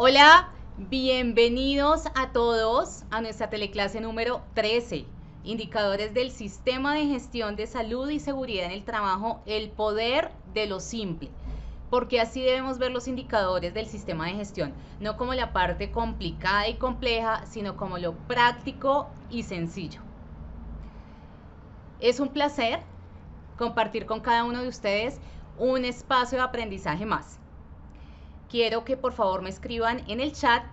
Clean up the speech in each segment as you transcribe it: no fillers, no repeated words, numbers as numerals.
Hola, bienvenidos a todos a nuestra teleclase número 13, indicadores del Sistema de Gestión de Salud y Seguridad en el Trabajo, el poder de lo simple. Porque así debemos ver los indicadores del sistema de gestión, no como la parte complicada y compleja, sino como lo práctico y sencillo. Es un placer compartir con cada uno de ustedes un espacio de aprendizaje más. Quiero que por favor me escriban en el chat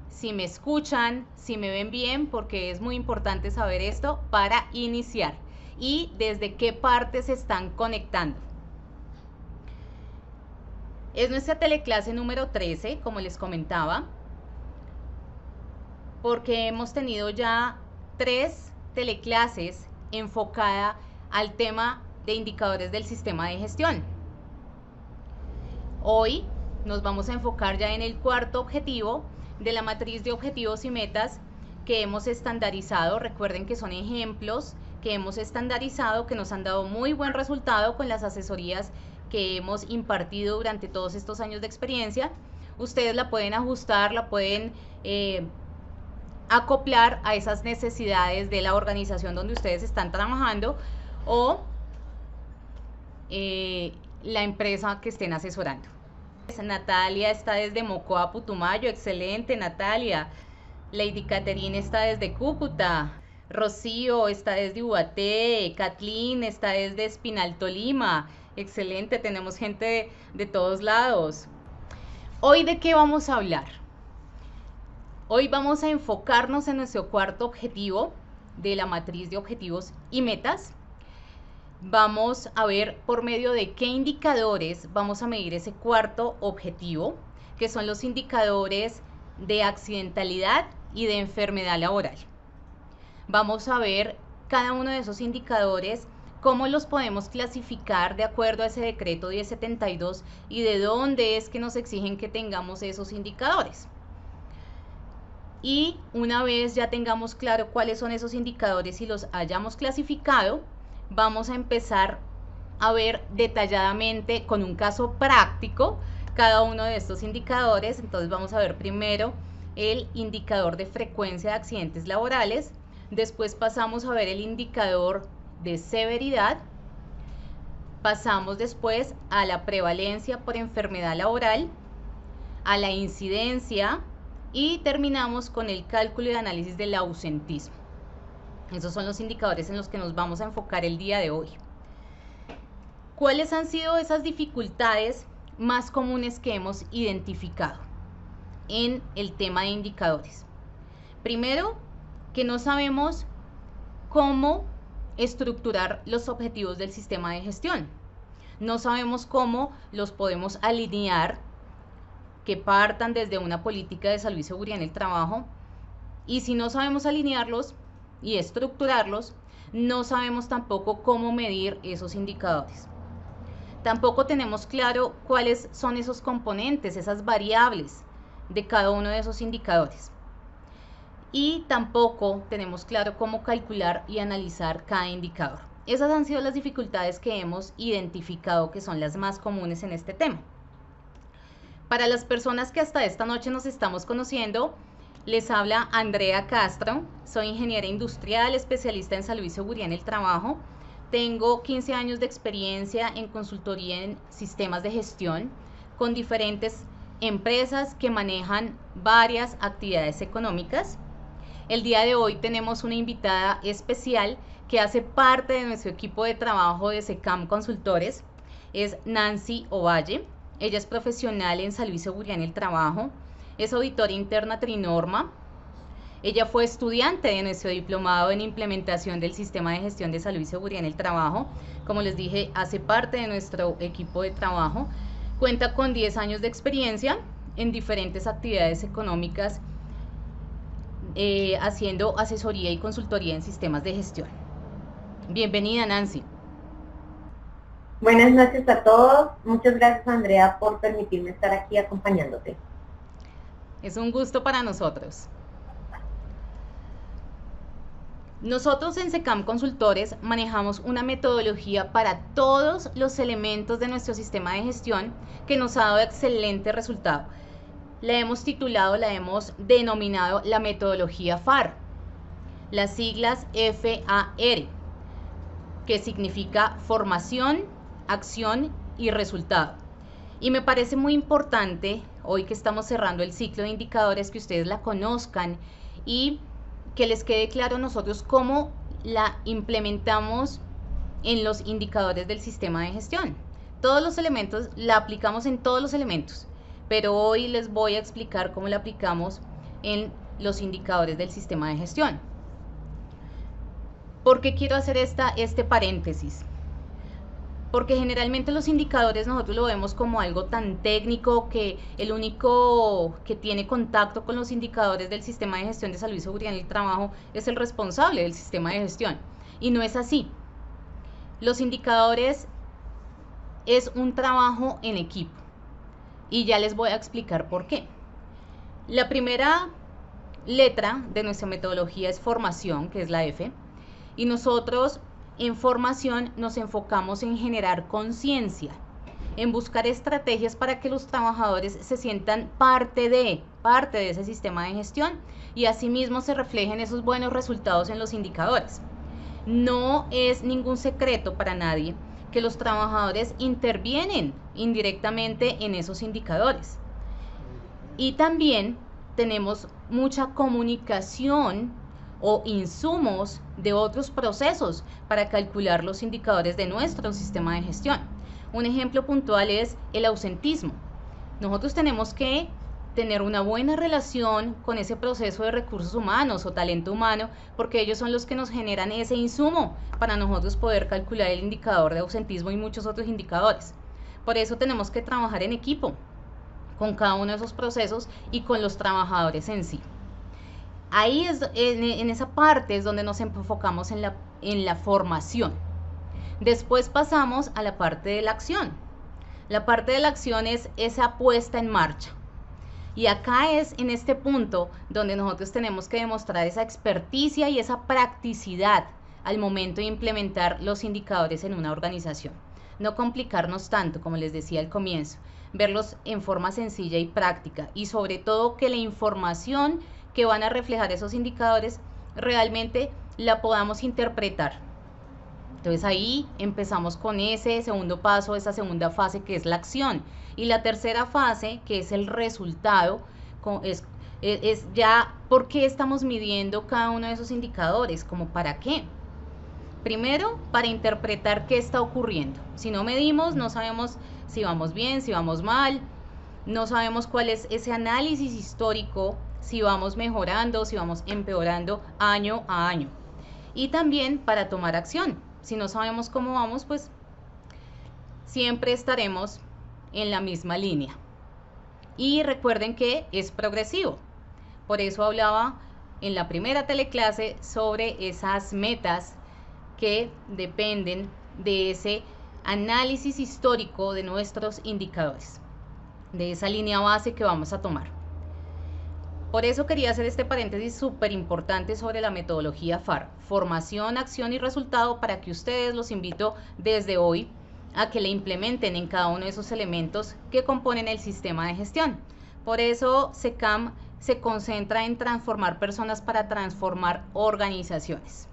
si me escuchan, si me ven bien, porque es muy importante saber esto para iniciar y desde qué parte se están conectando. Es nuestra teleclase número 13, como les comentaba, porque hemos tenido ya 3 teleclases enfocadas al tema de indicadores del sistema de gestión. Hoy nos vamos a enfocar ya en el cuarto objetivo de la matriz de objetivos y metas que hemos estandarizado. Recuerden que son ejemplos que hemos estandarizado, que nos han dado muy buen resultado con las asesorías que hemos impartido durante todos estos años de experiencia. Ustedes la pueden ajustar, la pueden acoplar a esas necesidades de la organización donde ustedes están trabajando o la empresa que estén asesorando. Natalia está desde Mocoa, Putumayo, excelente Natalia. Lady Caterine está desde Cúcuta. Rocío está desde Ubaté. Kathleen está desde Espinal, Tolima. Excelente, tenemos gente de todos lados. ¿Hoy de qué vamos a hablar? Hoy vamos a enfocarnos en nuestro cuarto objetivo de la matriz de objetivos y metas. Vamos a ver por medio de qué indicadores vamos a medir ese cuarto objetivo, que son los indicadores de accidentalidad y de enfermedad laboral. Vamos a ver cada uno de esos indicadores, cómo los podemos clasificar de acuerdo a ese decreto 1072 y de dónde es que nos exigen que tengamos esos indicadores. Y una vez ya tengamos claro cuáles son esos indicadores y los hayamos clasificado, vamos a empezar a ver detalladamente con un caso práctico cada uno de estos indicadores. Entonces vamos a ver primero el indicador de frecuencia de accidentes laborales, después pasamos a ver el indicador de severidad, pasamos después a la prevalencia por enfermedad laboral, a la incidencia y terminamos con el cálculo y análisis del ausentismo. Esos son los indicadores en los que nos vamos a enfocar el día de hoy. ¿Cuáles han sido esas dificultades más comunes que hemos identificado en el tema de indicadores? Primero, que no sabemos cómo estructurar los objetivos del sistema de gestión. No sabemos cómo los podemos alinear, que partan desde una política de salud y seguridad en el trabajo. Y si no sabemos alinearlos y estructurarlos, no sabemos tampoco cómo medir esos indicadores. Tampoco tenemos claro cuáles son esos componentes, esas variables de cada uno de esos indicadores. Y tampoco tenemos claro cómo calcular y analizar cada indicador. Esas han sido las dificultades que hemos identificado, que son las más comunes en este tema. Para las personas que hasta esta noche nos estamos conociendo, les habla Andrea Castro, soy ingeniera industrial, especialista en salud y seguridad en el trabajo. Tengo 15 años de experiencia en consultoría en sistemas de gestión con diferentes empresas que manejan varias actividades económicas. El día de hoy tenemos una invitada especial que hace parte de nuestro equipo de trabajo de SECAM Consultores. Es Nancy Ovalle. Ella es profesional en salud y seguridad en el trabajo. Es auditora interna Trinorma. Ella fue estudiante de nuestro diplomado en implementación del sistema de gestión de salud y seguridad en el trabajo. Como les dije, hace parte de nuestro equipo de trabajo. Cuenta con 10 años de experiencia en diferentes actividades económicas, haciendo asesoría y consultoría en sistemas de gestión. Bienvenida, Nancy. Buenas noches a todos. Muchas gracias, Andrea, por permitirme estar aquí acompañándote. Es un gusto para nosotros. Nosotros en SECAM Consultores manejamos una metodología para todos los elementos de nuestro sistema de gestión que nos ha dado excelente resultado. la hemos titulado, la hemos denominado la metodología FAR, las siglas FAR, que significa formación, acción y resultado. Y me parece muy importante, hoy que estamos cerrando el ciclo de indicadores, que ustedes la conozcan y que les quede claro nosotros cómo la implementamos en los indicadores del sistema de gestión. Todos los elementos, la aplicamos en todos los elementos, pero hoy les voy a explicar cómo la aplicamos en los indicadores del sistema de gestión. ¿Por qué quiero hacer este paréntesis? Porque generalmente los indicadores nosotros lo vemos como algo tan técnico, que el único que tiene contacto con los indicadores del sistema de gestión de salud y seguridad en el trabajo es el responsable del sistema de gestión. Y no es así. Los indicadores es un trabajo en equipo. Y ya les voy a explicar por qué. La primera letra de nuestra metodología es formación, que es la F. Y nosotros en formación nos enfocamos en generar conciencia, en buscar estrategias para que los trabajadores se sientan parte de ese sistema de gestión y asimismo se reflejen esos buenos resultados en los indicadores. No es ningún secreto para nadie que los trabajadores intervienen indirectamente en esos indicadores. Y también tenemos mucha comunicación o insumos de otros procesos para calcular los indicadores de nuestro sistema de gestión. Un ejemplo puntual es el ausentismo. Nosotros tenemos que tener una buena relación con ese proceso de recursos humanos o talento humano, porque ellos son los que nos generan ese insumo para nosotros poder calcular el indicador de ausentismo y muchos otros indicadores. Por eso tenemos que trabajar en equipo con cada uno de esos procesos y con los trabajadores en sí. Ahí en esa parte es donde nos enfocamos en la formación. Después pasamos a la parte de la acción. La parte de la acción es esa puesta en marcha. Y acá es en este punto donde nosotros tenemos que demostrar esa experticia y esa practicidad al momento de implementar los indicadores en una organización. No complicarnos tanto, como les decía al comienzo, verlos en forma sencilla y práctica, y sobre todo que la información que van a reflejar esos indicadores realmente la podamos interpretar. Entonces ahí empezamos con ese segundo paso, esa segunda fase que es la acción, y la tercera fase que es el resultado, es ya por qué estamos midiendo cada uno de esos indicadores, como para qué. Primero, para interpretar qué está ocurriendo. Si no medimos, no sabemos si vamos bien, si vamos mal, no sabemos cuál es ese análisis histórico, si vamos mejorando, si vamos empeorando año a año. Y también para tomar acción. Si no sabemos cómo vamos, pues siempre estaremos en la misma línea. Y recuerden que es progresivo. Por eso hablaba en la primera teleclase sobre esas metas que dependen de ese análisis histórico de nuestros indicadores, de esa línea base que vamos a tomar. Por eso quería hacer este paréntesis súper importante sobre la metodología FAR, formación, acción y resultado, para que ustedes, los invito desde hoy a que la implementen en cada uno de esos elementos que componen el sistema de gestión. Por eso SECAM se concentra en transformar personas para transformar organizaciones.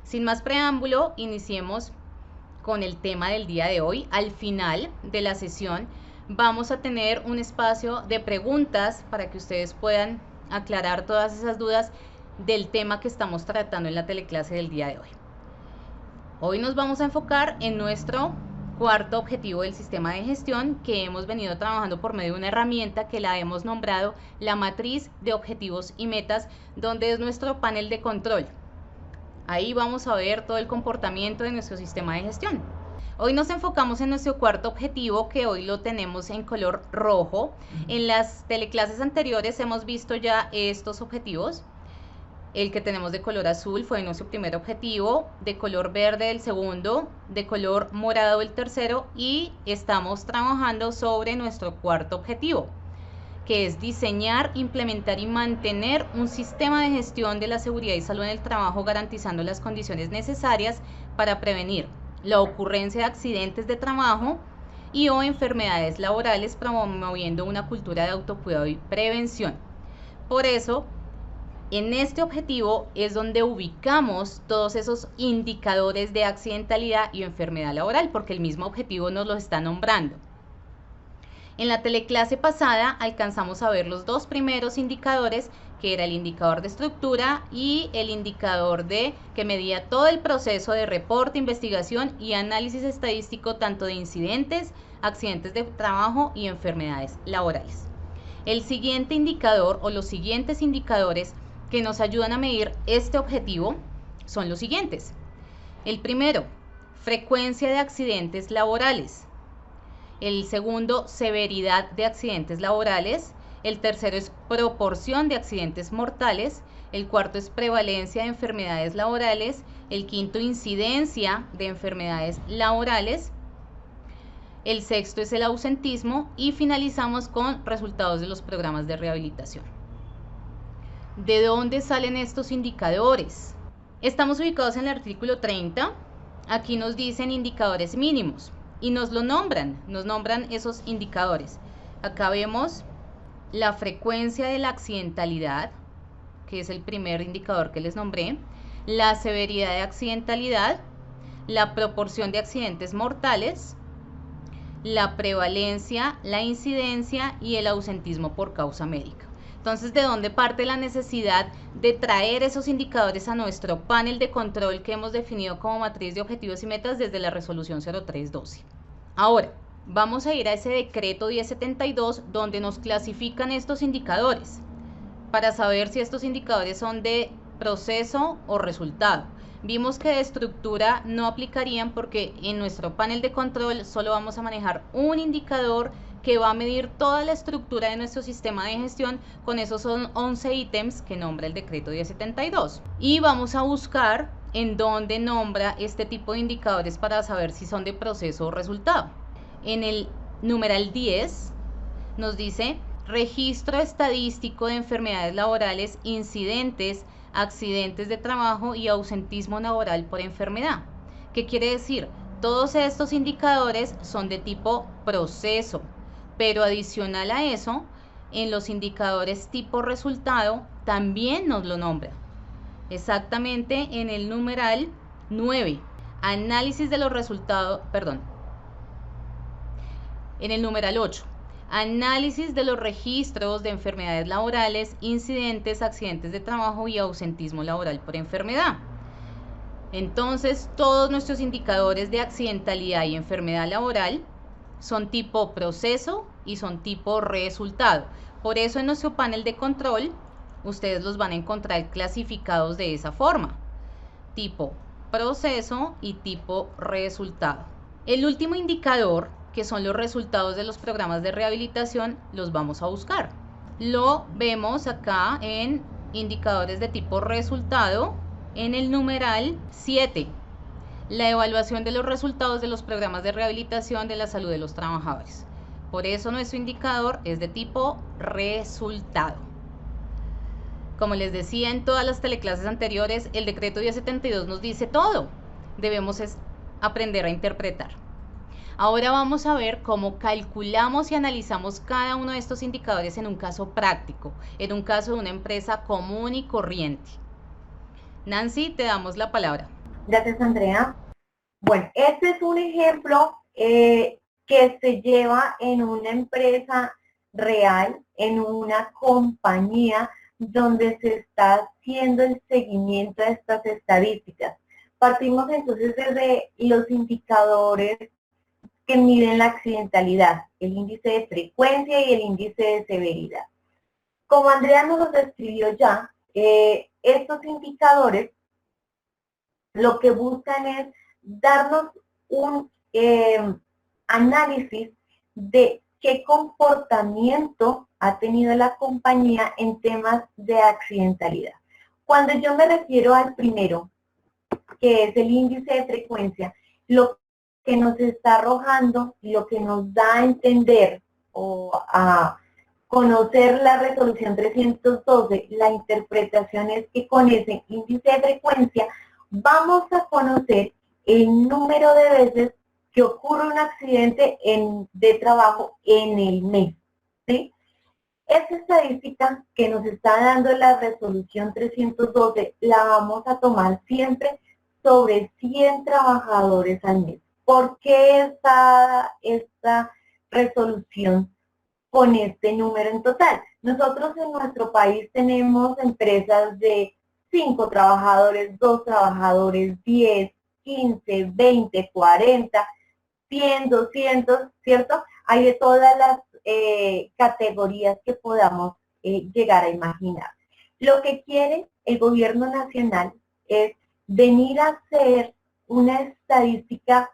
Sin más preámbulo, iniciemos con el tema del día de hoy. Al final de la sesión vamos a tener un espacio de preguntas para que ustedes puedan aclarar todas esas dudas del tema que estamos tratando en la teleclase del día de hoy. Hoy nos vamos a enfocar en nuestro cuarto objetivo del sistema de gestión, que hemos venido trabajando por medio de una herramienta que la hemos nombrado la matriz de objetivos y metas, donde es nuestro panel de control. Ahí vamos a ver todo el comportamiento de nuestro sistema de gestión. Hoy nos enfocamos en nuestro cuarto objetivo, que hoy lo tenemos en color rojo. En las teleclases anteriores hemos visto ya estos objetivos. El que tenemos de color azul fue nuestro primer objetivo, de color verde el segundo, de color morado el tercero, y estamos trabajando sobre nuestro cuarto objetivo, que es diseñar, implementar y mantener un sistema de gestión de la seguridad y salud en el trabajo, garantizando las condiciones necesarias para prevenir la ocurrencia de accidentes de trabajo y o enfermedades laborales, promoviendo una cultura de autocuidado y prevención. Por eso, en este objetivo es donde ubicamos todos esos indicadores de accidentalidad y enfermedad laboral, porque el mismo objetivo nos los está nombrando. En la teleclase pasada alcanzamos a ver los dos primeros indicadores, que era el indicador de estructura y el indicador que medía todo el proceso de reporte, investigación y análisis estadístico tanto de incidentes, accidentes de trabajo y enfermedades laborales. El siguiente indicador o los siguientes indicadores que nos ayudan a medir este objetivo son los siguientes. El primero, frecuencia de accidentes laborales. El segundo, severidad de accidentes laborales. El tercero es proporción de accidentes mortales. El cuarto es prevalencia de enfermedades laborales. El quinto, incidencia de enfermedades laborales. El sexto es el ausentismo y finalizamos con resultados de los programas de rehabilitación. ¿De dónde salen estos indicadores? Estamos ubicados en el artículo 30. Aquí nos dicen indicadores mínimos y nos nombran esos indicadores. Acá vemos la frecuencia de la accidentalidad, que es el primer indicador que les nombré, la severidad de accidentalidad, la proporción de accidentes mortales, la prevalencia, la incidencia y el ausentismo por causa médica. Entonces, ¿de dónde parte la necesidad de traer esos indicadores a nuestro panel de control que hemos definido como matriz de objetivos y metas desde la resolución 0312? Ahora, vamos a ir a ese decreto 1072 donde nos clasifican estos indicadores para saber si estos indicadores son de proceso o resultado. Vimos que de estructura no aplicarían porque en nuestro panel de control solo vamos a manejar un indicador que va a medir toda la estructura de nuestro sistema de gestión. Con esos son 11 ítems que nombra el decreto 1072. Y vamos a buscar en dónde nombra este tipo de indicadores para saber si son de proceso o resultado. En el numeral 10 nos dice registro estadístico de enfermedades laborales, incidentes, accidentes de trabajo y ausentismo laboral por enfermedad. ¿Qué quiere decir? Todos estos indicadores son de tipo proceso, pero adicional a eso, en los indicadores tipo resultado también nos lo nombra. Exactamente en el numeral 9, análisis de los resultados, en el numeral 8. Análisis de los registros de enfermedades laborales, incidentes, accidentes de trabajo y ausentismo laboral por enfermedad. Entonces, todos nuestros indicadores de accidentalidad y enfermedad laboral son tipo proceso y son tipo resultado. Por eso en nuestro panel de control, ustedes los van a encontrar clasificados de esa forma. Tipo proceso y tipo resultado. El último indicador, que son los resultados de los programas de rehabilitación, los vamos a buscar. Lo vemos acá en indicadores de tipo resultado, en el numeral 7, la evaluación de los resultados de los programas de rehabilitación de la salud de los trabajadores. Por eso nuestro indicador es de tipo resultado. Como les decía en todas las teleclases anteriores, el decreto 1072 nos dice todo. Debemos aprender a interpretar. Ahora vamos a ver cómo calculamos y analizamos cada uno de estos indicadores en un caso práctico, en un caso de una empresa común y corriente. Nancy, te damos la palabra. Gracias, Andrea. Bueno, este es un ejemplo que se lleva en una empresa real, en una compañía donde se está haciendo el seguimiento de estas estadísticas. Partimos entonces desde los indicadores que miden la accidentalidad, el índice de frecuencia y el índice de severidad. Como Andrea nos lo describió ya, estos indicadores lo que buscan es darnos un análisis de qué comportamiento ha tenido la compañía en temas de accidentalidad. Cuando yo me refiero al primero, que es el índice de frecuencia, lo que nos está arrojando, lo que nos da a entender o a conocer la resolución 312, la interpretación es que con ese índice de frecuencia vamos a conocer el número de veces que ocurre un accidente de trabajo en el mes, ¿sí? Esta estadística que nos está dando la resolución 312 la vamos a tomar siempre sobre 100 trabajadores al mes. ¿Por qué está esta resolución con este número en total? Nosotros en nuestro país tenemos empresas de 5 trabajadores, 2 trabajadores, 10, 15, 20, 40, 100, 200, ¿cierto? Hay de todas las categorías que podamos llegar a imaginar. Lo que quiere el gobierno nacional es venir a hacer una estadística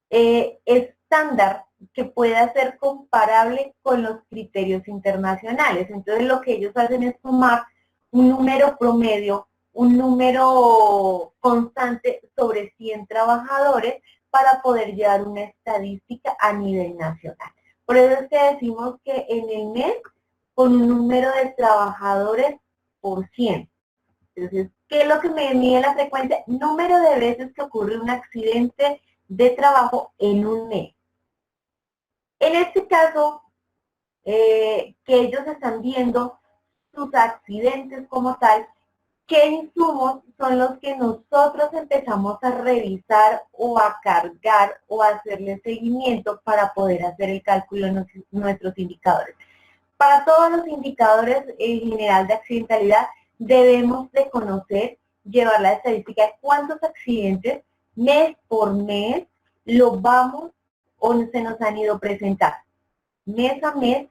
estándar que pueda ser comparable con los criterios internacionales. Entonces lo que ellos hacen es tomar un número promedio, un número constante sobre 100 trabajadores para poder llevar una estadística a nivel nacional. Por eso es que decimos que en el mes, con un número de trabajadores por 100. Entonces, ¿qué es lo que me mide la frecuencia? Número de veces que ocurre un accidente de trabajo en un mes. En este caso, que ellos están viendo sus accidentes como tal, ¿qué insumos son los que nosotros empezamos a revisar o a cargar o a hacerle seguimiento para poder hacer el cálculo de nuestros indicadores? Para todos los indicadores en general de accidentalidad debemos de conocer, llevar la estadística de cuántos accidentes mes por mes lo vamos o se nos han ido presentando. Mes a mes,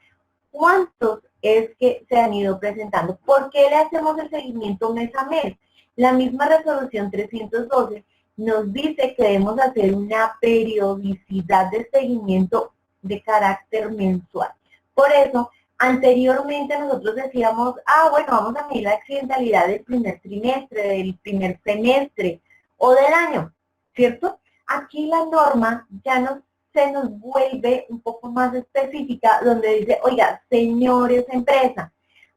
¿cuántos es que se han ido presentando? ¿Por qué le hacemos el seguimiento mes a mes? La misma resolución 312 nos dice que debemos hacer una periodicidad de seguimiento de carácter mensual. Por eso, anteriormente nosotros decíamos, bueno, vamos a medir la accidentalidad del primer trimestre, del primer semestre o del año, ¿cierto? Aquí la norma ya se nos vuelve un poco más específica, donde dice, oiga, señores empresa,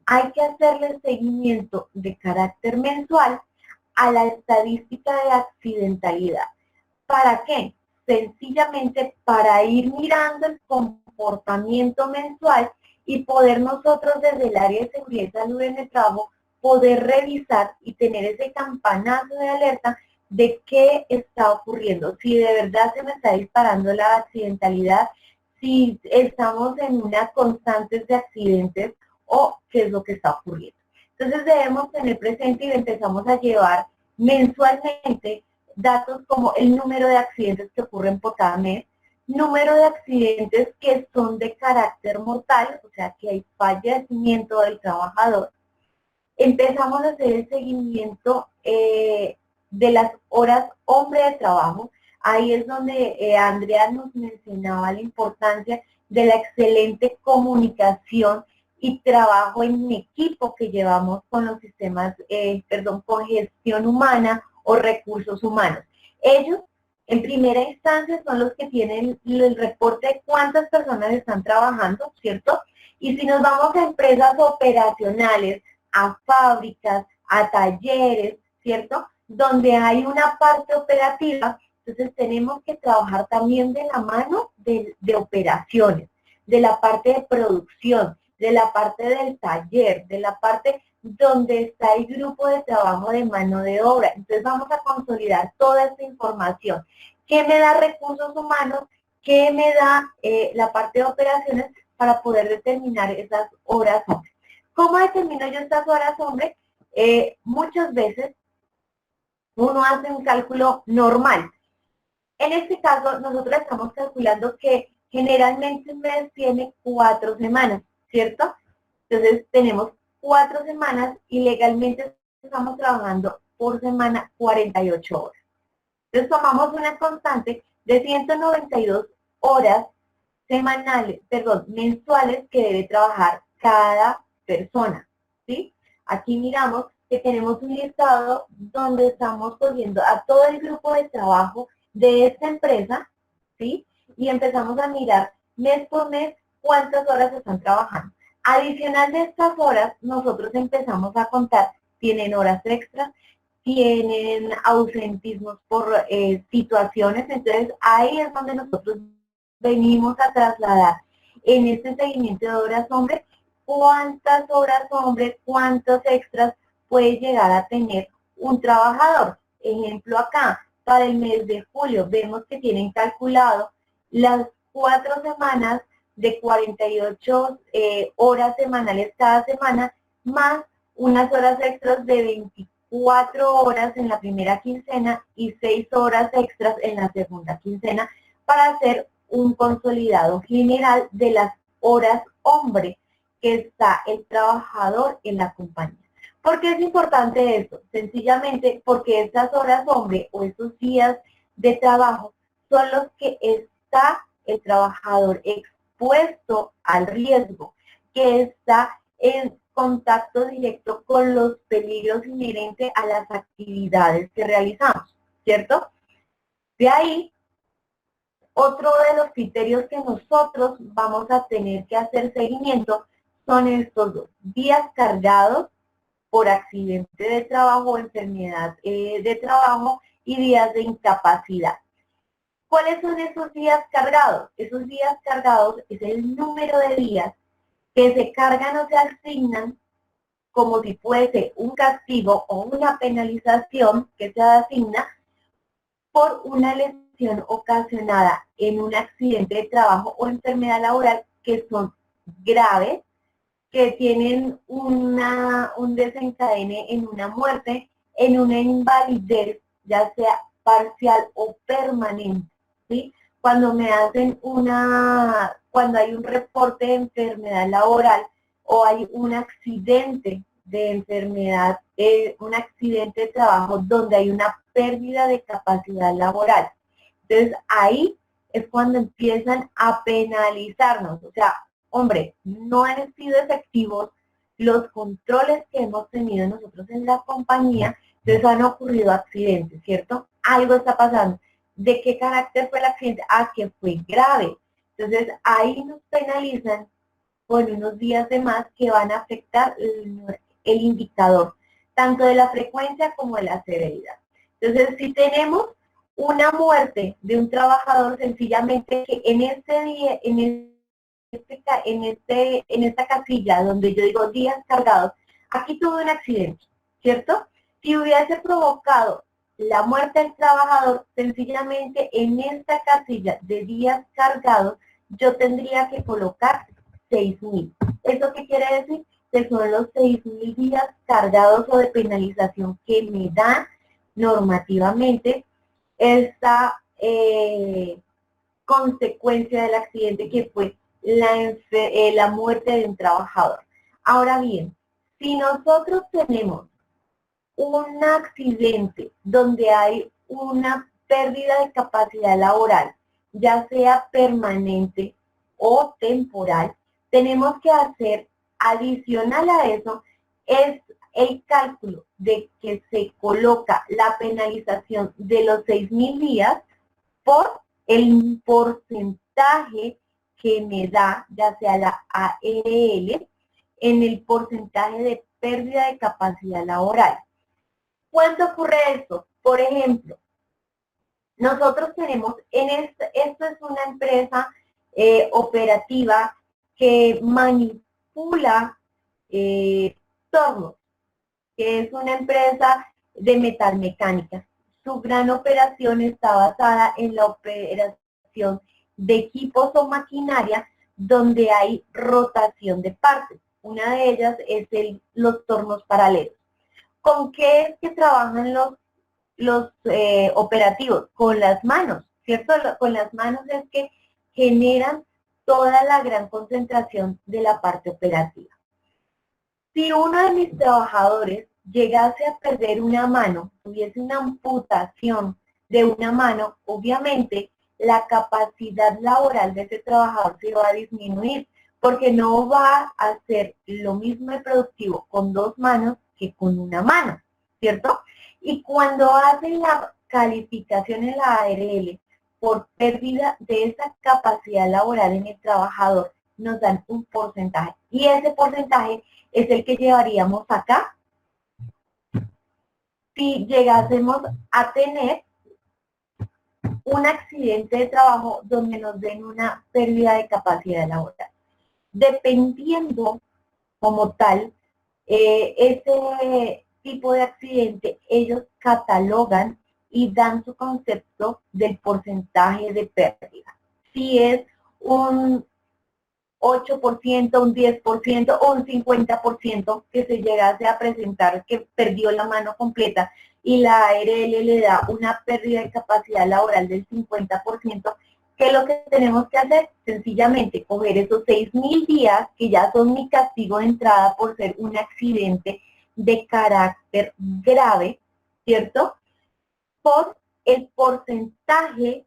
hay que hacerle seguimiento de carácter mensual a la estadística de accidentalidad. ¿Para qué? Sencillamente para ir mirando el comportamiento mensual y poder nosotros desde el área de seguridad y salud en el trabajo poder revisar y tener ese campanazo de alerta de qué está ocurriendo, si de verdad se me está disparando la accidentalidad, si estamos en una constante de accidentes o qué es lo que está ocurriendo. Entonces debemos tener presente y empezamos a llevar mensualmente datos como el número de accidentes que ocurren por cada mes, número de accidentes que son de carácter mortal, o sea que hay fallecimiento del trabajador. Empezamos a hacer el seguimiento de las horas hombre de trabajo. Ahí es donde Andrea nos mencionaba la importancia de la excelente comunicación y trabajo en equipo que llevamos con los sistemas, con gestión humana o recursos humanos. Ellos, en primera instancia, son los que tienen el reporte de cuántas personas están trabajando, ¿cierto? Y si nos vamos a empresas operacionales, a fábricas, a talleres, ¿cierto? Donde hay una parte operativa, entonces tenemos que trabajar también de la mano de operaciones, de la parte de producción, de la parte del taller, de la parte donde está el grupo de trabajo de mano de obra. Entonces vamos a consolidar toda esta información. ¿Qué me da recursos humanos? ¿Qué me da la parte de operaciones para poder determinar esas horas hombre? ¿Cómo determino yo estas horas hombre? Muchas veces uno hace un cálculo normal. En este caso, nosotros estamos calculando que generalmente un mes tiene 4 semanas, ¿cierto? Entonces, tenemos 4 semanas y legalmente estamos trabajando por semana 48 horas. Entonces, tomamos una constante de 192 horas mensuales que debe trabajar cada persona, ¿sí? Aquí miramos que tenemos un listado donde estamos cogiendo a todo el grupo de trabajo de esta empresa, ¿sí? Y empezamos a mirar mes por mes cuántas horas están trabajando. Adicional de estas horas, nosotros empezamos a contar, tienen horas extras, tienen ausentismos por situaciones. Entonces ahí es donde nosotros venimos a trasladar en este seguimiento de horas hombre, cuántas horas hombre, cuántos extras puede llegar a tener un trabajador. Ejemplo acá, para el mes de julio vemos que tienen calculado las 4 semanas de 48 horas semanales cada semana, más unas horas extras de 24 horas en la primera quincena y 6 horas extras en la segunda quincena, para hacer un consolidado general de las horas hombre que está el trabajador en la compañía. ¿Por qué es importante esto? Sencillamente porque esas horas hombre o esos días de trabajo son los que está el trabajador expuesto al riesgo, que está en contacto directo con los peligros inherentes a las actividades que realizamos, ¿cierto? De ahí, otro de los criterios que nosotros vamos a tener que hacer seguimiento son estos dos: días cargados por accidente de trabajo o enfermedad de trabajo y días de incapacidad. ¿Cuáles son esos días cargados? Esos días cargados es el número de días que se cargan o se asignan como si fuese un castigo o una penalización que se asigna por una lesión ocasionada en un accidente de trabajo o enfermedad laboral, que son graves, que tienen un desencadene en una muerte, en una invalidez, ya sea parcial o permanente, ¿sí? Cuando me hacen cuando hay un reporte de enfermedad laboral o hay un accidente de enfermedad, un accidente de trabajo donde hay una pérdida de capacidad laboral. Entonces ahí es cuando empiezan a penalizarnos, o sea, hombre, no han sido efectivos los controles que hemos tenido nosotros en la compañía, entonces han ocurrido accidentes, ¿cierto? Algo está pasando. ¿De qué carácter fue el accidente? Ah, que fue grave. Entonces ahí nos penalizan con unos días de más que van a afectar el indicador, tanto de la frecuencia como de la severidad. Entonces, si tenemos una muerte de un trabajador, sencillamente que en este día, en esta casilla donde yo digo días cargados, aquí tuve un accidente, ¿cierto? Si hubiese provocado la muerte del trabajador, sencillamente en esta casilla de días cargados, yo tendría que colocar 6.000. ¿Eso qué quiere decir? Que son los 6.000 días cargados o de penalización que me da normativamente esta consecuencia del accidente, que fue la muerte de un trabajador. Ahora bien, si nosotros tenemos un accidente donde hay una pérdida de capacidad laboral, ya sea permanente o temporal, tenemos que hacer, adicional a eso, es el cálculo de que se coloca la penalización de los 6.000 días por el porcentaje que me da, ya sea la ARL, en el porcentaje de pérdida de capacidad laboral. ¿Cuándo ocurre esto? Por ejemplo, nosotros tenemos, esto es una empresa operativa que manipula tornos, que es una empresa de metalmecánica. Su gran operación está basada en la operación de equipos o maquinaria donde hay rotación de partes. Una de ellas es los tornos paralelos. ¿Con qué es que trabajan los operativos? Con las manos, ¿cierto? Con las manos es que generan toda la gran concentración de la parte operativa. Si uno de mis trabajadores llegase a perder una mano, tuviese una amputación de una mano, obviamente la capacidad laboral de ese trabajador se va a disminuir, porque no va a ser lo mismo de productivo con 2 manos que con una mano, ¿cierto? Y cuando hacen la calificación en la ARL por pérdida de esa capacidad laboral en el trabajador, nos dan un porcentaje. Y ese porcentaje es el que llevaríamos acá. si llegásemos a tener un accidente de trabajo donde nos den una pérdida de capacidad laboral. Dependiendo como tal, ese tipo de accidente, ellos catalogan y dan su concepto del porcentaje de pérdida. Si es un 8%, un 10% o un 50% que se llegase a presentar que perdió la mano completa y la ARL le da una pérdida de capacidad laboral del 50%, ¿qué es lo que tenemos que hacer? Sencillamente coger esos 6.000 días, que ya son mi castigo de entrada por ser un accidente de carácter grave, ¿cierto? Por el porcentaje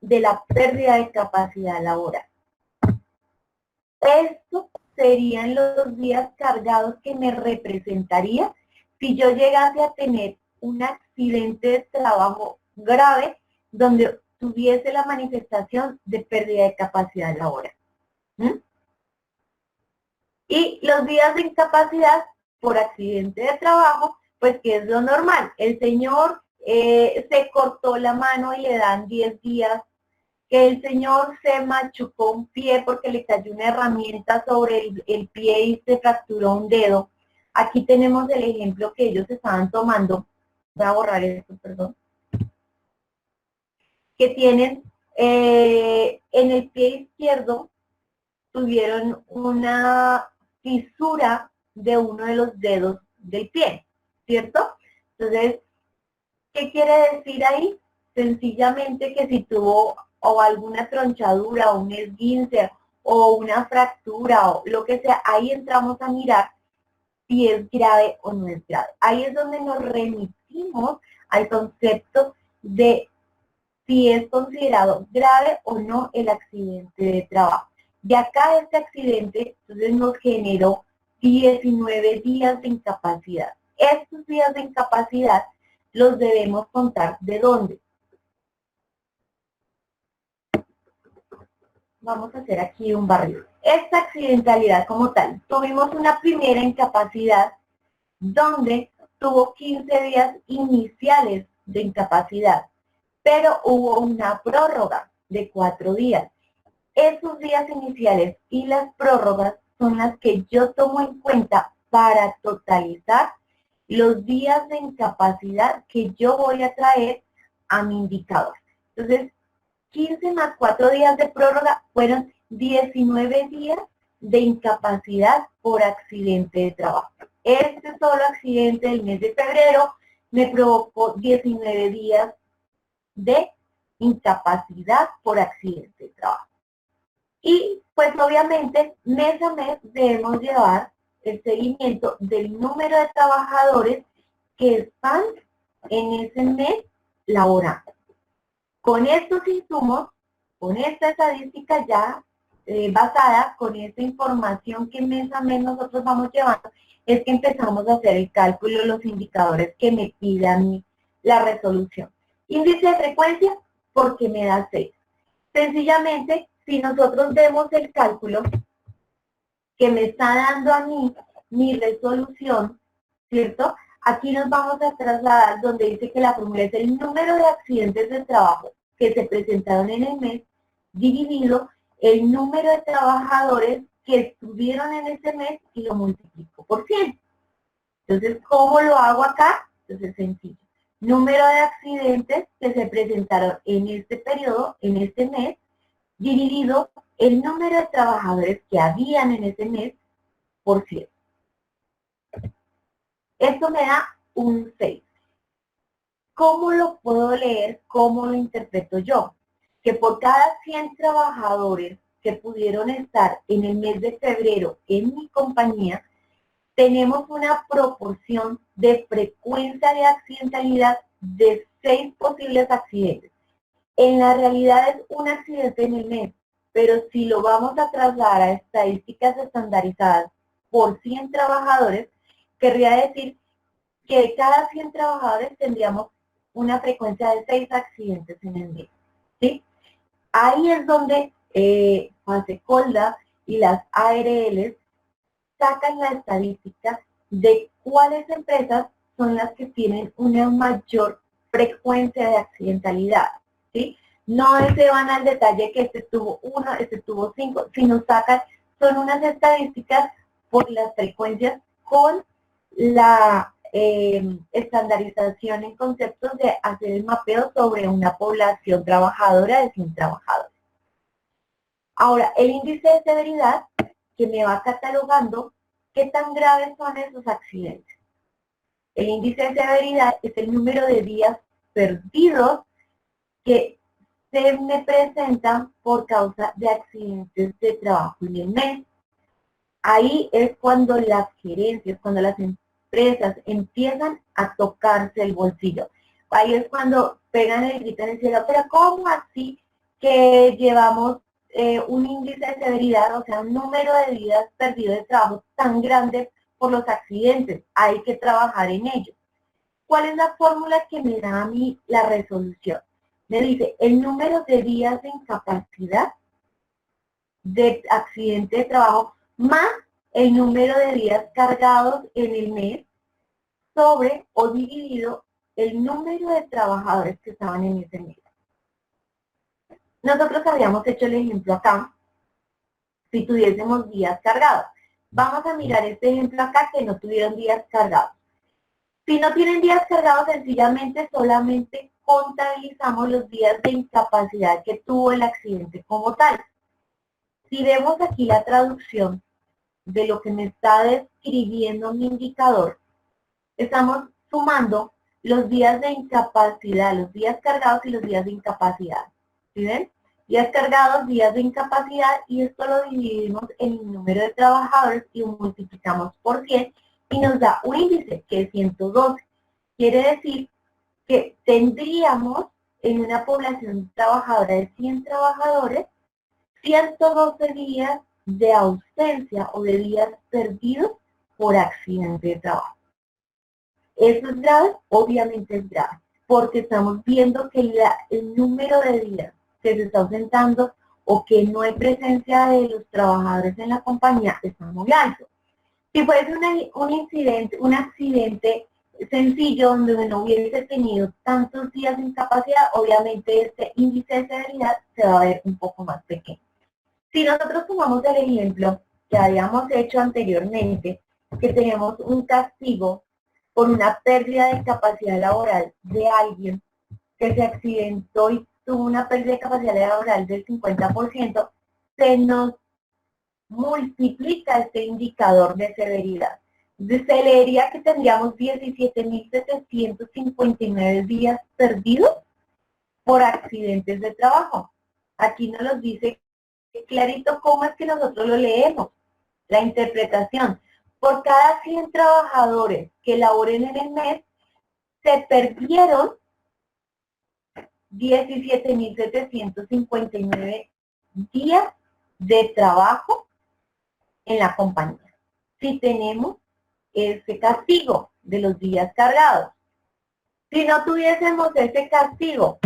de la pérdida de capacidad laboral. Estos serían los días cargados que me representaría si yo llegase a tener un accidente de trabajo grave donde tuviese la manifestación de pérdida de capacidad laboral. Y los días de incapacidad por accidente de trabajo, pues que es lo normal. El señor se cortó la mano y le dan 10 días. Que el señor se machucó un pie porque le cayó una herramienta sobre el pie y se fracturó un dedo. Aquí tenemos el ejemplo que ellos estaban tomando. Voy a borrar esto, perdón. Que tienen en el pie izquierdo, tuvieron una fisura de uno de los dedos del pie, ¿cierto? Entonces, ¿qué quiere decir ahí? Sencillamente que si tuvo o alguna tronchadura o un esguince o una fractura o lo que sea, ahí entramos a mirar si es grave o no es grave. Ahí es donde nos remitimos al concepto de si es considerado grave o no el accidente de trabajo. De acá este accidente, entonces nos generó 19 días de incapacidad. Estos días de incapacidad los debemos contar de dónde. Vamos a hacer aquí un barrido. Esta accidentalidad como tal, tuvimos una primera incapacidad donde tuvo 15 días iniciales de incapacidad, pero hubo una prórroga de 4 días. Esos días iniciales y las prórrogas son las que yo tomo en cuenta para totalizar los días de incapacidad que yo voy a traer a mi indicador. Entonces, 15 más 4 días de prórroga fueron 19 días de incapacidad por accidente de trabajo. Este solo accidente del mes de febrero me provocó 19 días de incapacidad por accidente de trabajo. Y pues obviamente mes a mes debemos llevar el seguimiento del número de trabajadores que están en ese mes laborando. Con estos insumos, con esta estadística ya basada, con esta información que mes a mes nosotros vamos llevando, es que empezamos a hacer el cálculo de los indicadores que me pida a mí la resolución. Índice de frecuencia, porque me da 6. Sencillamente, si nosotros vemos el cálculo que me está dando a mí mi resolución, ¿cierto? Aquí nos vamos a trasladar donde dice que la fórmula es el número de accidentes de trabajo que se presentaron en el mes dividido el número de trabajadores que estuvieron en ese mes y lo multiplico por 100. Entonces, ¿cómo lo hago acá? Entonces, sencillo. Número de accidentes que se presentaron en este periodo, en este mes, dividido el número de trabajadores que habían en ese mes por 100. Esto me da un 6. ¿Cómo lo puedo leer? ¿Cómo lo interpreto yo? Que por cada 100 trabajadores que pudieron estar en el mes de febrero en mi compañía, tenemos una proporción de frecuencia de accidentalidad de 6 posibles accidentes. En la realidad es un accidente en el mes, pero si lo vamos a trasladar a estadísticas estandarizadas por 100 trabajadores, querría decir que de cada 100 trabajadores tendríamos una frecuencia de 6 accidentes en el mes, ¿sí? Ahí es donde Fasecolda y las ARLs sacan la estadística de cuáles empresas son las que tienen una mayor frecuencia de accidentalidad, ¿sí? No se van al detalle que este tuvo 1, este tuvo 5, sino sacan, son unas estadísticas por las frecuencias con la estandarización en conceptos de hacer el mapeo sobre una población trabajadora de 100 trabajadores. Ahora, el índice de severidad que me va catalogando qué tan graves son esos accidentes. El índice de severidad es el número de días perdidos que se me presentan por causa de accidentes de trabajo en el mes. Ahí es cuando las gerencias, cuando las empresas empiezan a tocarse el bolsillo. Ahí es cuando pegan el grito en el cielo, pero ¿cómo así que llevamos un índice de severidad, o sea, un número de días perdidos de trabajo tan grande por los accidentes? Hay que trabajar en ello. ¿Cuál es la fórmula que me da a mí la resolución? Me dice, el número de días de incapacidad de accidente de trabajo más el número de días cargados en el mes sobre o dividido el número de trabajadores que estaban en ese mes. Nosotros habíamos hecho el ejemplo acá, si tuviésemos días cargados. Vamos a mirar este ejemplo acá que no tuvieron días cargados. Si no tienen días cargados, sencillamente solamente contabilizamos los días de incapacidad que tuvo el accidente como tal. Si vemos aquí la traducción de lo que me está describiendo mi indicador, estamos sumando los días de incapacidad, los días cargados y los días de incapacidad. ¿Sí ven? Días cargados, días de incapacidad, y esto lo dividimos en el número de trabajadores y lo multiplicamos por 100 y nos da un índice que es 112. Quiere decir que tendríamos en una población trabajadora de 100 trabajadores 112 días de ausencia o de días perdidos por accidente de trabajo. ¿Eso es grave? Obviamente es grave, porque estamos viendo que el número de días que se está ausentando o que no hay presencia de los trabajadores en la compañía está muy alto. Si fuese un accidente sencillo donde no hubiese tenido tantos días de incapacidad, obviamente este índice de severidad se va a ver un poco más pequeño. Si nosotros tomamos el ejemplo que habíamos hecho anteriormente, que tenemos un castigo por una pérdida de capacidad laboral de alguien que se accidentó y tuvo una pérdida de capacidad laboral del 50%, se nos multiplica este indicador de severidad. Se leería que tendríamos 17.759 días perdidos por accidentes de trabajo. Aquí nos los dice clarito cómo es que nosotros lo leemos. La interpretación. Por cada 100 trabajadores que laboren en el mes, se perdieron 17.759 días de trabajo en la compañía. Si tenemos ese castigo de los días cargados. Si no tuviésemos ese castigo,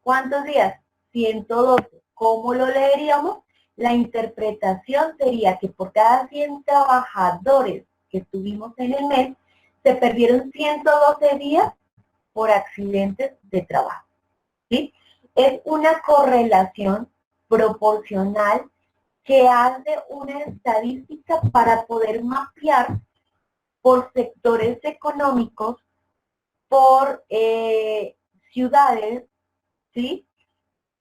¿cuántos días? 112. ¿Cómo lo leeríamos? La interpretación sería que por cada 100 trabajadores que tuvimos en el mes, se perdieron 112 días por accidentes de trabajo. ¿Sí? Es una correlación proporcional que hace una estadística para poder mapear por sectores económicos, por ciudades, ¿sí?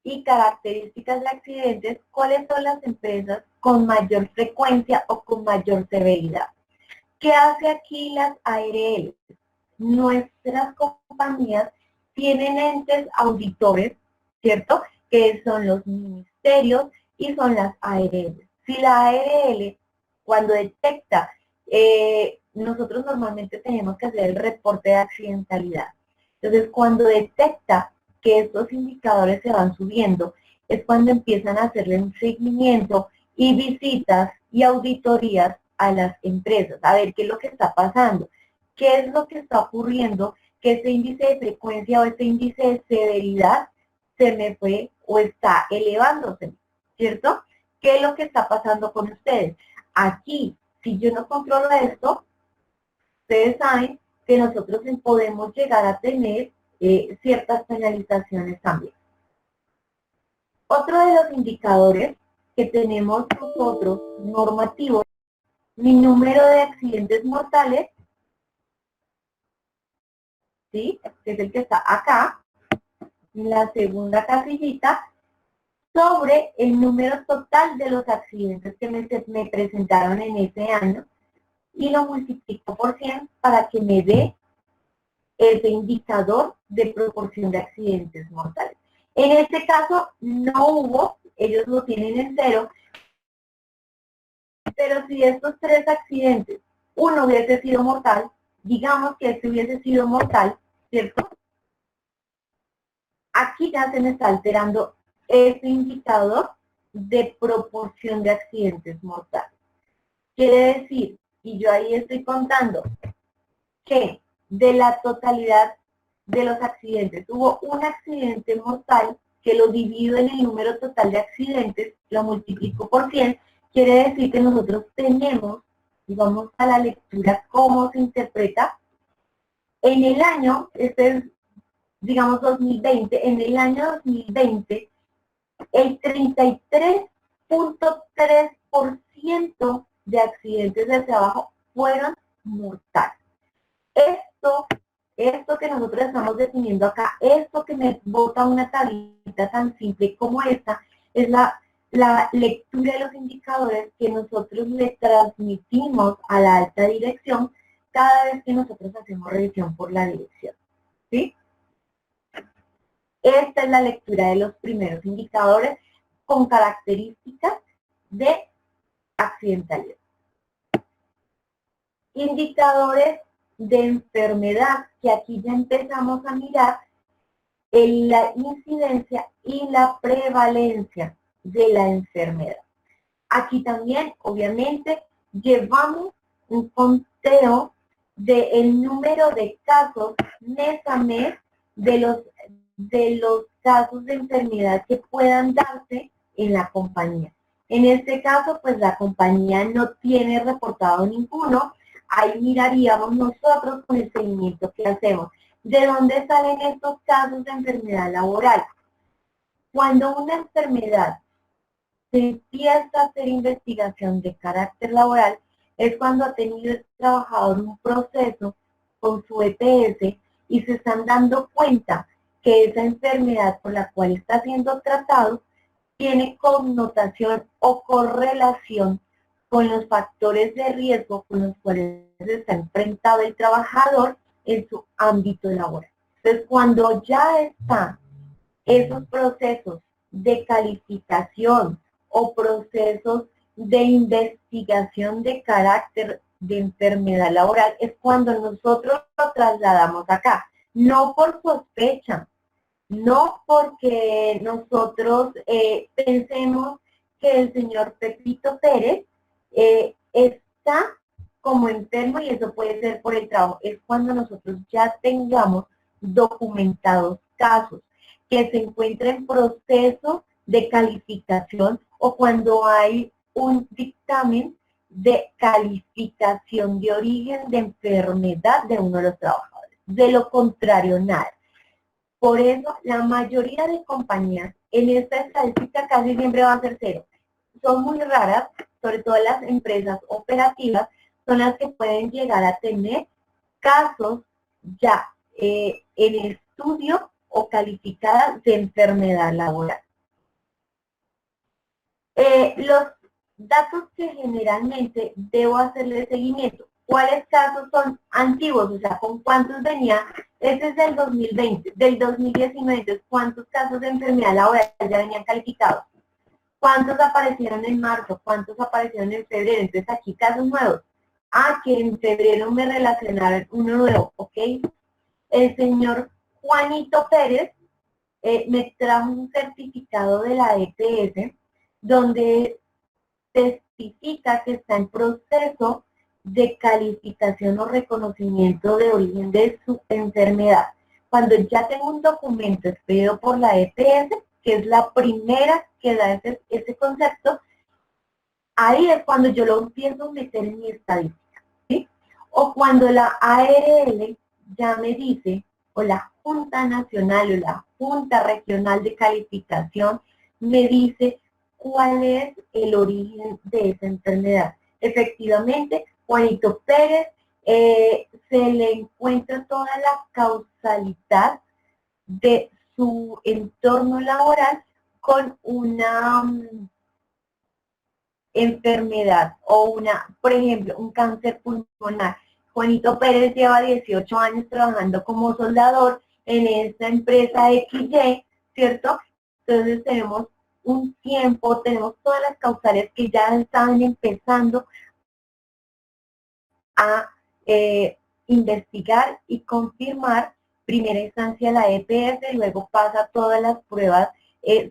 Y características de accidentes, cuáles son las empresas con mayor frecuencia o con mayor severidad. ¿Qué hace aquí las ARL? Nuestras compañías tienen entes auditores, ¿cierto? Que son los ministerios y son las ARL. Si la ARL, cuando detecta, nosotros normalmente tenemos que hacer el reporte de accidentalidad. Entonces, cuando detecta que estos indicadores se van subiendo, es cuando empiezan a hacerle un seguimiento y visitas y auditorías a las empresas, a ver qué es lo que está pasando, qué es lo que está ocurriendo, que ese índice de frecuencia o ese índice de severidad se me fue o está elevándose, ¿cierto? ¿Qué es lo que está pasando con ustedes? Aquí, si yo no controlo esto, ustedes saben que nosotros podemos llegar a tener ciertas penalizaciones también. Otro de los indicadores que tenemos nosotros normativos, mi número de accidentes mortales, ¿sí? Que es el que está acá, en la segunda casillita, sobre el número total de los accidentes que me presentaron en ese año, y lo multiplico por 100 para que me dé ese indicador de proporción de accidentes mortales. En este caso no hubo, ellos lo tienen en 0, pero si estos 3 accidentes, uno hubiese sido mortal, digamos que este hubiese sido mortal, ¿cierto? Aquí ya se me está alterando ese indicador de proporción de accidentes mortales. Quiere decir, y yo ahí estoy contando, que de la totalidad de los accidentes hubo un accidente mortal que lo divido en el número total de accidentes, lo multiplico por 100, quiere decir que nosotros tenemos, y vamos a la lectura, cómo se interpreta. En el año, este es, digamos, 2020, en el año 2020, el 33.3% de accidentes de trabajo fueron mortales. Esto que nosotros estamos definiendo acá, esto que me bota una tablita tan simple como esta, es la lectura de los indicadores que nosotros le transmitimos a la alta dirección cada vez que nosotros hacemos revisión por la dirección, ¿sí? Esta es la lectura de los primeros indicadores con características de accidentalidad. Indicadores de enfermedad, que aquí ya empezamos a mirar en la incidencia y la prevalencia de la enfermedad. Aquí también, obviamente, llevamos un conteo del número de casos mes a mes de los casos de enfermedad que puedan darse en la compañía. En este caso, pues la compañía no tiene reportado ninguno. Ahí miraríamos nosotros con el seguimiento que hacemos. ¿De dónde salen estos casos de enfermedad laboral? Cuando una enfermedad se empieza a hacer investigación de carácter laboral, es cuando ha tenido el trabajador un proceso con su EPS y se están dando cuenta que esa enfermedad por la cual está siendo tratado tiene connotación o correlación con los factores de riesgo con los cuales está enfrentado el trabajador en su ámbito laboral. Entonces, cuando ya están esos procesos de calificación o procesos de investigación de carácter de enfermedad laboral, es cuando nosotros lo trasladamos acá. No por sospecha, no porque nosotros pensemos que el señor Pepito Pérez está como enfermo y eso puede ser por el trabajo. Es cuando nosotros ya tengamos documentados casos que se encuentren en proceso de calificación o cuando hay un dictamen de calificación de origen de enfermedad de uno de los trabajadores. De lo contrario, nada. Por eso, la mayoría de compañías en esta estadística casi siempre va a ser 0. Son muy raras, sobre todo las empresas operativas, son las que pueden llegar a tener casos ya en estudio o calificadas de enfermedad laboral. Los datos que generalmente debo hacerle seguimiento. ¿Cuáles casos son antiguos? O sea, ¿con cuántos venía? Este es del 2020, del 2019. Entonces, ¿cuántos casos de enfermedad laboral ya venían calificados? ¿Cuántos aparecieron en marzo? ¿Cuántos aparecieron en febrero? Entonces, aquí casos nuevos. Ah, que en febrero me relacionaron uno nuevo, ¿ok? El señor Juanito Pérez me trajo un certificado de la EPS donde testifica que está en proceso de calificación o reconocimiento de origen de su enfermedad. Cuando ya tengo un documento expedido por la EPS, que es la primera que da ese concepto, ahí es cuando yo lo empiezo a meter en mi estadística, ¿sí? O cuando la ARL ya me dice, o la Junta Nacional o la Junta Regional de Calificación me dice cuál es el origen de esa enfermedad. Efectivamente, Juanito Pérez se le encuentra toda la causalidad de su entorno laboral con una enfermedad o por ejemplo, un cáncer pulmonar. Juanito Pérez lleva 18 años trabajando como soldador en esta empresa XY, ¿cierto? Entonces tenemos un tiempo, tenemos todas las causales que ya están empezando a investigar y confirmar. Primera instancia la EPS, luego pasa todas las pruebas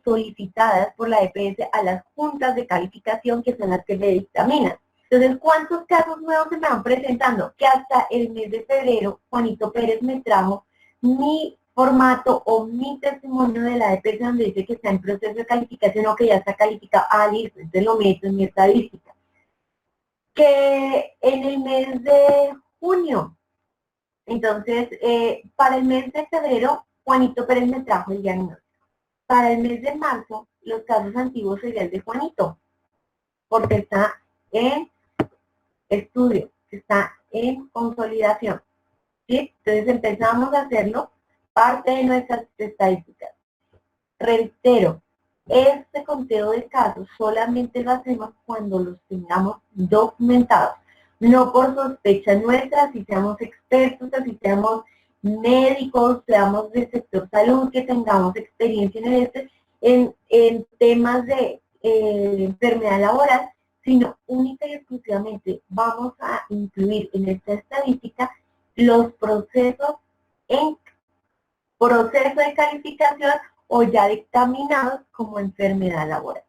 solicitadas por la EPS a las juntas de calificación, que son las que le dictaminan. Entonces, ¿cuántos casos nuevos se me van presentando? Que hasta el mes de febrero, Juanito Pérez me trajo mi formato o mi testimonio de la EPS donde dice que está en proceso de calificación o que ya está calificado. Ah, listo, entonces lo meto en mi estadística. Que en el mes de junio, entonces, para el mes de febrero, Juanito Pérez me trajo el diagnóstico. Para el mes de marzo, los casos antiguos serían el de Juanito, porque está en estudio, está en consolidación. ¿Sí? Entonces empezamos a hacerlo parte de nuestras estadísticas. Reitero, este conteo de casos solamente lo hacemos cuando los tengamos documentados, no por sospecha nuestra, así seamos expertos, así seamos médicos, seamos del sector salud, que tengamos experiencia en temas de enfermedad laboral, sino única y exclusivamente vamos a incluir en esta estadística los procesos en proceso de calificación o ya dictaminados como enfermedad laboral.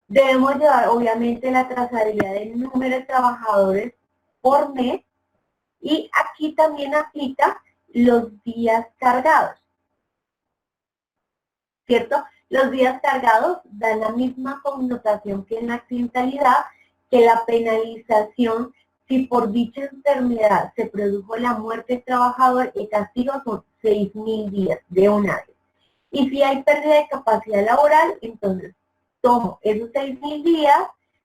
Debemos llevar obviamente la trazabilidad del número de trabajadores por mes y aquí también aplica los días cargados, ¿cierto? Los días cargados dan la misma connotación que en la accidentalidad, que la penalización si por dicha enfermedad se produjo la muerte del trabajador, el castigo son 6.000 días de un año. Y si hay pérdida de capacidad laboral, entonces tomo esos 6.000 días,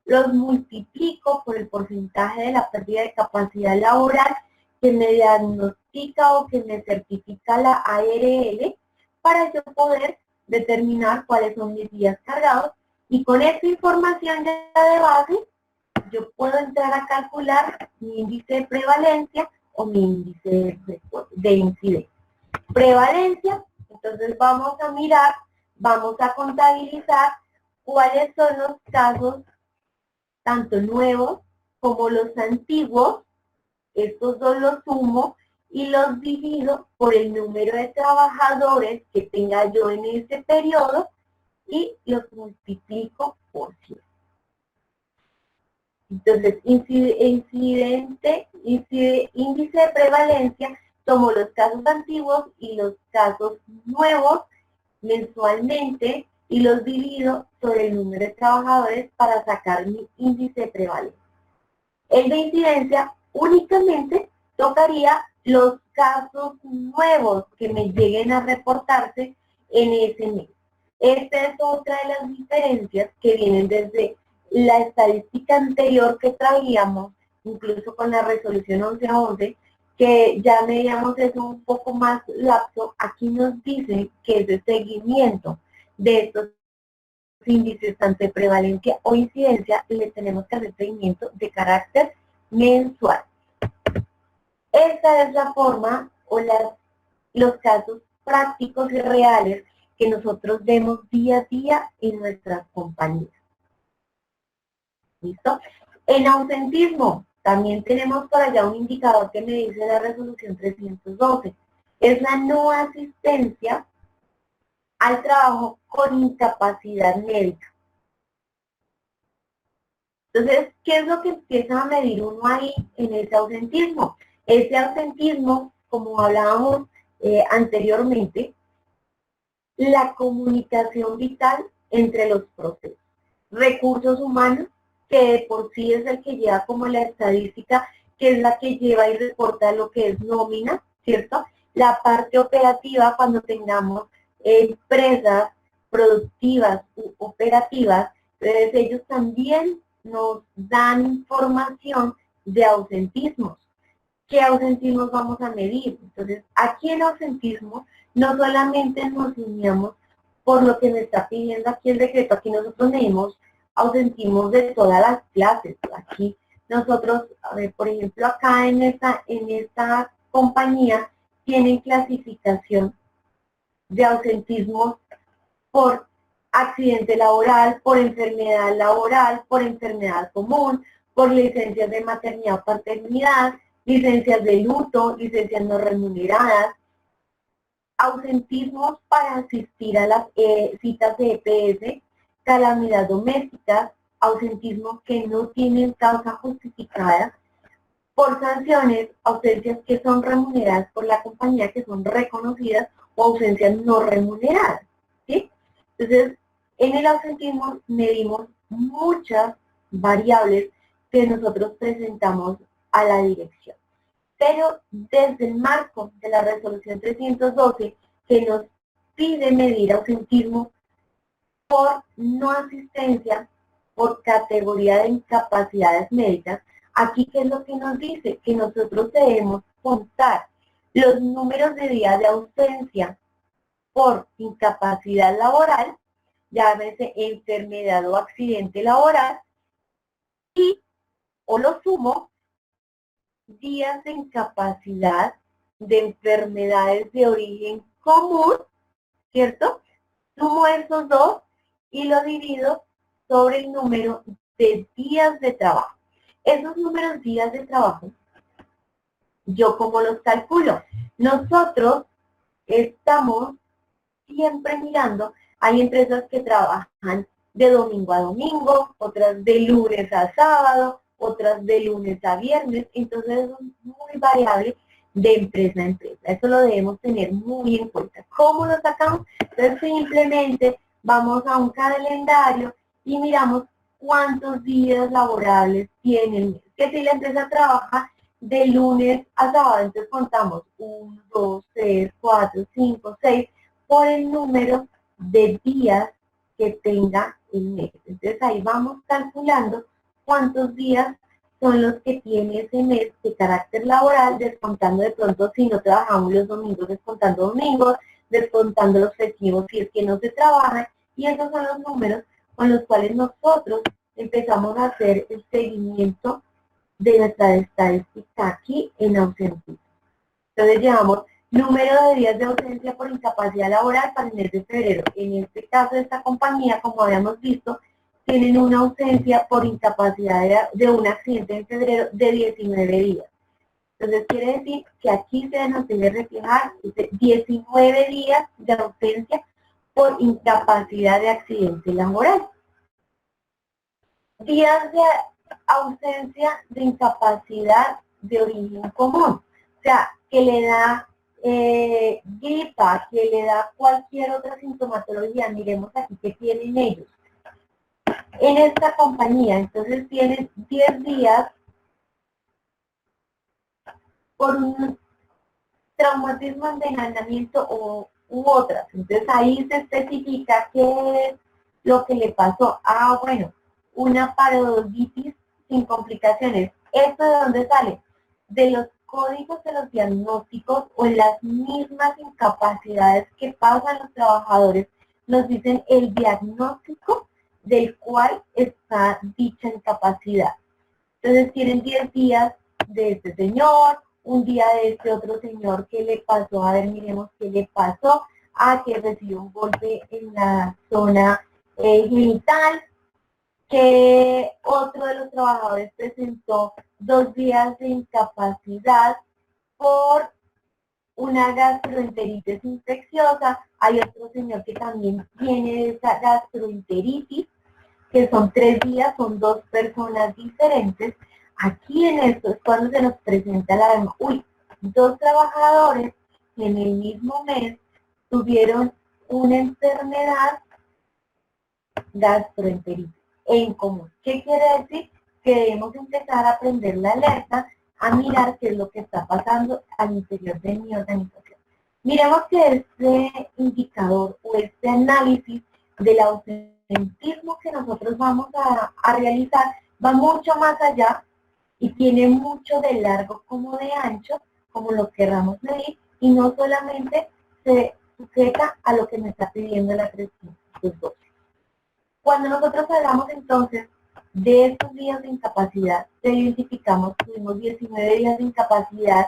los multiplico por el porcentaje de la pérdida de capacidad laboral que me diagnostica o que me certifica la ARL para yo poder determinar cuáles son mis días cargados, y con esta información ya de base yo puedo entrar a calcular mi índice de prevalencia o mi índice de incidencia. Prevalencia, entonces vamos a mirar, vamos a contabilizar cuáles son los casos, tanto nuevos como los antiguos. Estos dos los sumo y los divido por el número de trabajadores que tenga yo en ese periodo y los multiplico por 100. Entonces, índice de prevalencia, tomo los casos antiguos y los casos nuevos mensualmente y los divido sobre el número de trabajadores para sacar mi índice de prevalencia. El de incidencia únicamente tocaría los casos nuevos que me lleguen a reportarse en ese mes. Esta es otra de las diferencias que vienen desde la estadística anterior que traíamos, incluso con la resolución 1111, que ya medíamos eso un poco más lapso. Aquí nos dice que es de seguimiento de estos índices, tanto de prevalencia o incidencia, le tenemos que hacer seguimiento de carácter mensual. Esta es la forma o los casos prácticos y reales que nosotros vemos día a día en nuestras compañías. ¿Listo? En ausentismo, también tenemos por allá un indicador que me dice la resolución 312. Es la no asistencia al trabajo con incapacidad médica. Entonces, ¿qué es lo que empieza a medir uno ahí en ese ausentismo? Ese ausentismo, como hablábamos anteriormente, la comunicación vital entre los procesos. Recursos humanos, que de por sí es el que lleva como la estadística que es la que lleva y reporta lo que es nómina, ¿cierto? La parte operativa, cuando tengamos empresas productivas u operativas, entonces ellos también nos dan información de ausentismos. ¿Qué ausentismos vamos a medir? Entonces, aquí en ausentismo no solamente nos guiamos por lo que me está pidiendo aquí el decreto, aquí nosotros medimos ausentismos de todas las clases. Aquí nosotros, a ver, por ejemplo, acá en esta compañía tienen clasificación de ausentismos por accidente laboral, por enfermedad común, por licencias de maternidad o paternidad, licencias de luto, licencias no remuneradas, ausentismos para asistir a las citas de EPS, calamidad doméstica, ausentismos que no tienen causa justificada, por sanciones, ausencias que son remuneradas por la compañía, que son reconocidas, o ausencias no remuneradas, ¿sí? Entonces, en el ausentismo medimos muchas variables que nosotros presentamos a la dirección. Pero desde el marco de la resolución 312, que nos pide medir ausentismo por no asistencia, por categoría de incapacidades médicas, aquí ¿qué es lo que nos dice? Que nosotros debemos contar los números de días de ausencia por incapacidad laboral, llámese enfermedad o accidente laboral, y, o lo sumo, días de incapacidad de enfermedades de origen común, ¿cierto? Sumo esos dos y lo divido sobre el número de días de trabajo. Esos números días de trabajo, ¿yo cómo los calculo? Nosotros estamos siempre mirando, hay empresas que trabajan de domingo a domingo, otras de lunes a sábado, otras de lunes a viernes, entonces es muy variable de empresa a empresa. Eso lo debemos tener muy en cuenta. ¿Cómo lo sacamos? Entonces simplemente vamos a un calendario y miramos cuántos días laborables tiene el mes. Que si la empresa trabaja de lunes a sábado, entonces contamos 1, 2, 3, 4, 5, 6 por el número de días que tenga el mes. Entonces ahí vamos calculando cuántos días son los que tiene ese mes de carácter laboral, descontando de pronto si no trabajamos los domingos, descontando domingos, descontando los festivos si es que no se trabaja, y esos son los números con los cuales nosotros empezamos a hacer el seguimiento de nuestra estadística aquí en ausentismo. Entonces llevamos número de días de ausencia por incapacidad laboral para el mes de febrero. En este caso de esta compañía, como habíamos visto, tienen una ausencia por incapacidad de un accidente en febrero de 19 días. Entonces quiere decir que aquí se nos debe reflejar 19 días de ausencia por incapacidad de accidente laboral. Días de ausencia de incapacidad de origen común, o sea, que le da gripa, que le da cualquier otra sintomatología. Miremos aquí que tienen ellos. En esta compañía, entonces tienen 10 días por un traumatismo de envenenamiento u otras. Entonces ahí se especifica qué es lo que le pasó. Ah, bueno, una parodontitis sin complicaciones. ¿Esto de dónde sale? De los códigos de los diagnósticos o en las mismas incapacidades que pasan los trabajadores, nos dicen el diagnóstico del cual está dicha incapacidad. Entonces tienen 10 días de este señor, un día de este otro señor que le pasó, a ver, miremos qué le pasó, que recibió un golpe en la zona genital, que otro de los trabajadores presentó 2 días de incapacidad por una gastroenteritis infecciosa. Hay otro señor que también tiene esa gastroenteritis, que son 3 días, son 2 personas diferentes. Aquí en esto es cuando se nos presenta la 2 trabajadores que en el mismo mes tuvieron una enfermedad gastroenteritis en común. ¿Qué quiere decir? Que debemos empezar a prender la alerta a mirar qué es lo que está pasando al interior de mi organización. Miremos que este indicador o este análisis del ausentismo que nosotros vamos a realizar va mucho más allá y tiene mucho de largo como de ancho, como lo querramos medir, y no solamente se sujeta a lo que me está pidiendo la 312. Cuando nosotros hablamos entonces de estos días de incapacidad, te identificamos, tuvimos 19 días de incapacidad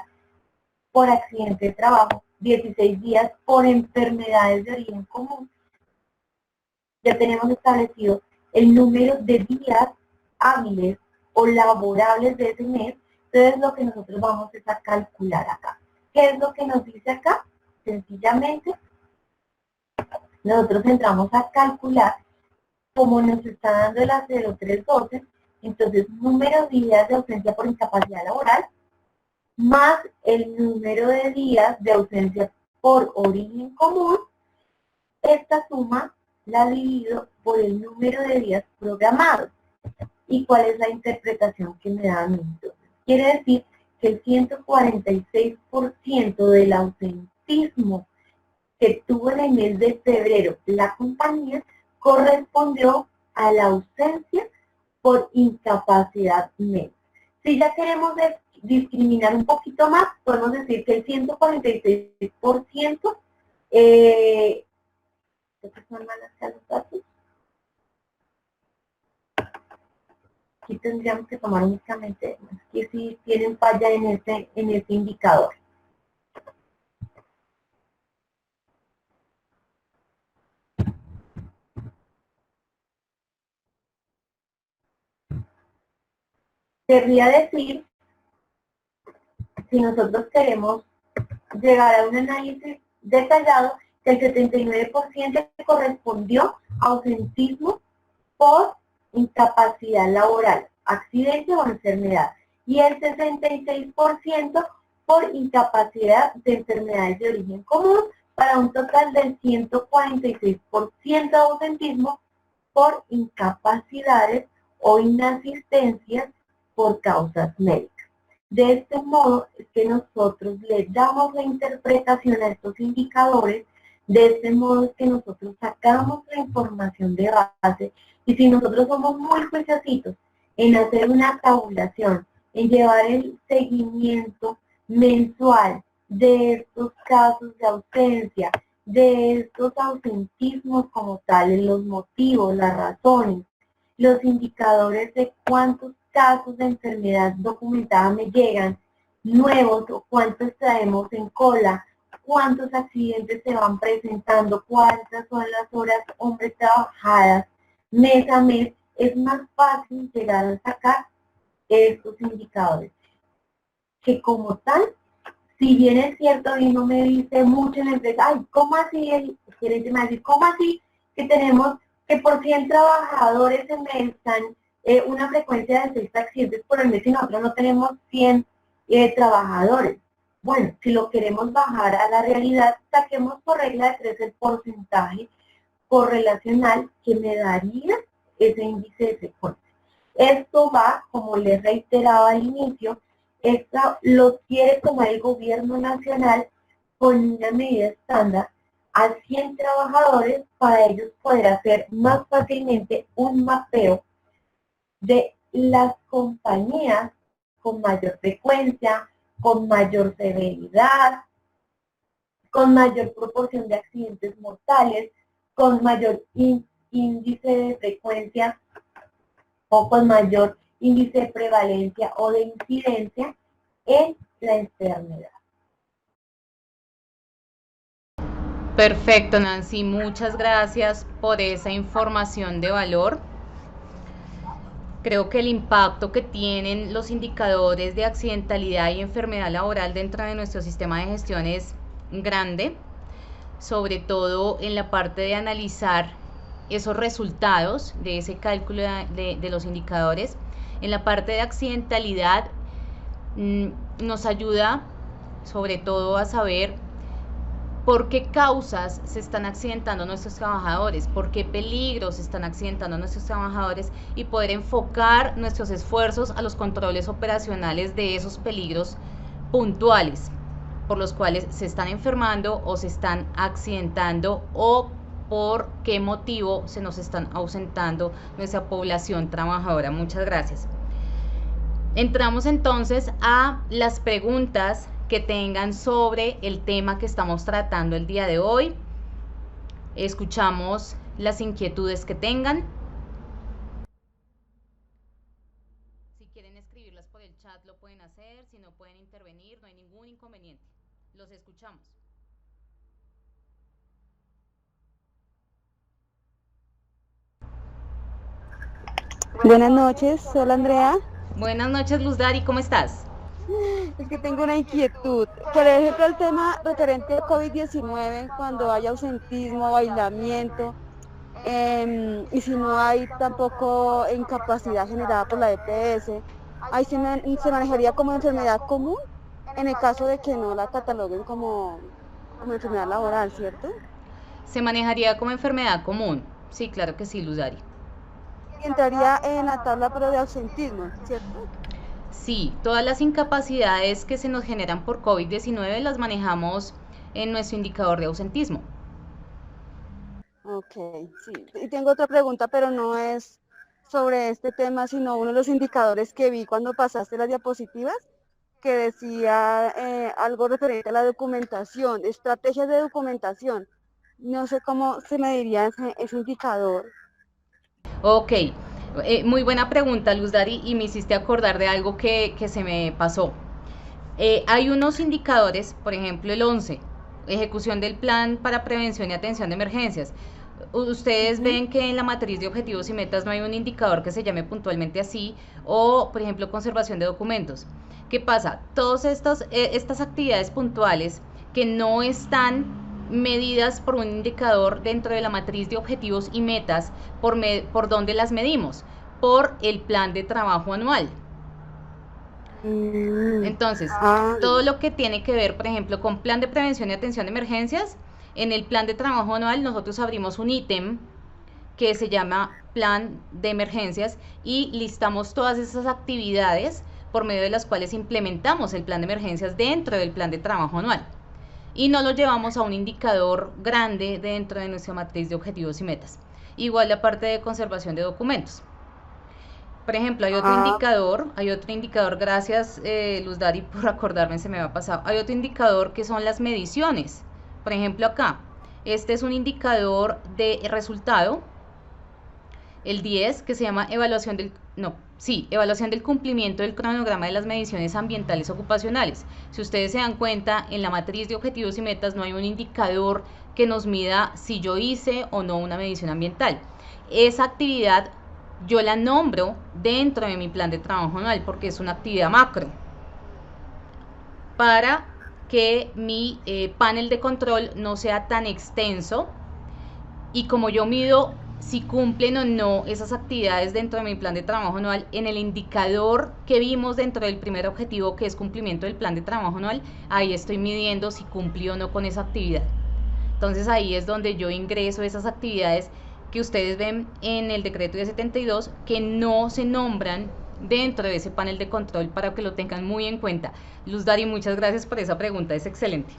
por accidente de trabajo, 16 días por enfermedades de origen común. Ya tenemos establecido el número de días hábiles o laborables de ese mes. Entonces lo que nosotros vamos es a calcular acá. ¿Qué es lo que nos dice acá? Sencillamente, nosotros entramos a calcular como nos está dando la 0312, entonces número de días de ausencia por incapacidad laboral más el número de días de ausencia por origen común. Esta suma la divido por el número de días programados. ¿Y cuál es la interpretación que me da a mí? Entonces, quiere decir que el 146% del ausentismo que tuvo en el mes de febrero la compañía correspondió a la ausencia por incapacidad médica. Si ya queremos discriminar un poquito más, podemos decir que el 146%, ¿qué son malas que los datos? Aquí tendríamos que tomar únicamente, que si tienen falla en este indicador. Querría decir, si nosotros queremos llegar a un análisis detallado, que el 79% correspondió a ausentismo por incapacidad laboral, accidente o enfermedad, y el 66% por incapacidad de enfermedades de origen común, para un total del 146% de ausentismo por incapacidades o inasistencias por causas médicas. De este modo es que nosotros le damos la interpretación a estos indicadores, de este modo es que nosotros sacamos la información de base, y si nosotros somos muy juiciositos en hacer una tabulación, en llevar el seguimiento mensual de estos casos de ausencia, de estos ausentismos como tales, los motivos, las razones, los indicadores de cuántos casos de enfermedad documentada me llegan nuevos o cuántos traemos en cola, cuántos accidentes se van presentando, cuántas son las horas hombre trabajadas mes a mes, es más fácil llegar a sacar estos indicadores. Que como tal, si bien es cierto y no me dice mucho en la empresa, ay, ¿cómo así? El gerente me dice, ¿cómo así que tenemos que por 100 trabajadores se me están una frecuencia de 6 accidentes por el mes y nosotros no tenemos 100 trabajadores? Bueno, si lo queremos bajar a la realidad, saquemos por regla de 3 el porcentaje correlacional que me daría ese índice de frecuencia. Esto va, como les reiteraba al inicio, esto lo quiere tomar el gobierno nacional con una medida estándar a 100 trabajadores para ellos poder hacer más fácilmente un mapeo de las compañías con mayor frecuencia, con mayor severidad, con mayor proporción de accidentes mortales, con mayor índice de frecuencia o con mayor índice de prevalencia o de incidencia en la enfermedad. Perfecto, Nancy, muchas gracias por esa información de valor. Creo que el impacto que tienen los indicadores de accidentalidad y enfermedad laboral dentro de nuestro sistema de gestión es grande, sobre todo en la parte de analizar esos resultados de ese cálculo de los indicadores. En la parte de accidentalidad nos ayuda sobre todo a saber ¿Por qué causas se están accidentando nuestros trabajadores? ¿Por qué peligros se están accidentando nuestros trabajadores? Y poder enfocar nuestros esfuerzos a los controles operacionales de esos peligros puntuales por los cuales se están enfermando o se están accidentando, o por qué motivo se nos están ausentando nuestra población trabajadora. Muchas gracias. Entramos entonces a las preguntas que tengan sobre el tema que estamos tratando el día de hoy. Escuchamos las inquietudes que tengan. Si quieren escribirlas por el chat lo pueden hacer, si no pueden intervenir, no hay ningún inconveniente. Los escuchamos. Buenas noches, soy Andrea. Buenas noches, Luz Dari, ¿cómo estás? Es que tengo una inquietud. Por ejemplo, el tema referente a COVID-19, cuando hay ausentismo, aislamiento, y si no hay tampoco incapacidad generada por la EPS, ahí se manejaría como enfermedad común en el caso de que no la cataloguen como enfermedad laboral, ¿cierto? Se manejaría como enfermedad común. Sí, claro que sí, Luz Dari. Entraría en la tabla pero de ausentismo, ¿cierto? Sí, todas las incapacidades que se nos generan por COVID-19 las manejamos en nuestro indicador de ausentismo. Ok, sí. Y tengo otra pregunta, pero no es sobre este tema, sino uno de los indicadores que vi cuando pasaste las diapositivas, que decía algo referente a la documentación, estrategias de documentación. No sé cómo se mediría ese indicador. Ok, muy buena pregunta, Luz Dari, y me hiciste acordar de algo que se me pasó. Hay unos indicadores, por ejemplo el 11, ejecución del plan para prevención y atención de emergencias. Ustedes ven que en la matriz de objetivos y metas no hay un indicador que se llame puntualmente así, o por ejemplo conservación de documentos. ¿Qué pasa? Todas estas actividades puntuales que no están medidas por un indicador dentro de la matriz de objetivos y metas, ¿por dónde las medimos? Por el plan de trabajo anual. Entonces, todo lo que tiene que ver, por ejemplo, con plan de prevención y atención de emergencias, en el plan de trabajo anual nosotros abrimos un ítem que se llama plan de emergencias y listamos todas esas actividades por medio de las cuales implementamos el plan de emergencias dentro del plan de trabajo anual. Y no lo llevamos a un indicador grande dentro de nuestra matriz de objetivos y metas. Igual la parte de conservación de documentos. Por ejemplo, hay otro indicador, gracias Luz Dari por acordarme, se me va pasado. Hay otro indicador que son las mediciones. Por ejemplo, acá, este es un indicador de resultado, el 10, que se llama evaluación del cumplimiento del cronograma de las mediciones ambientales ocupacionales. Si ustedes se dan cuenta, en la matriz de objetivos y metas no hay un indicador que nos mida si yo hice o no una medición ambiental. Esa actividad yo la nombro dentro de mi plan de trabajo anual porque es una actividad macro, para que mi panel de control no sea tan extenso, y como yo mido si cumplen o no esas actividades dentro de mi plan de trabajo anual, en el indicador que vimos dentro del primer objetivo, que es cumplimiento del plan de trabajo anual, ahí estoy midiendo si cumplí o no con esa actividad. Entonces ahí es donde yo ingreso esas actividades que ustedes ven en el decreto de 72 que no se nombran dentro de ese panel de control, para que lo tengan muy en cuenta. Luz Dari, muchas gracias por esa pregunta, es excelente.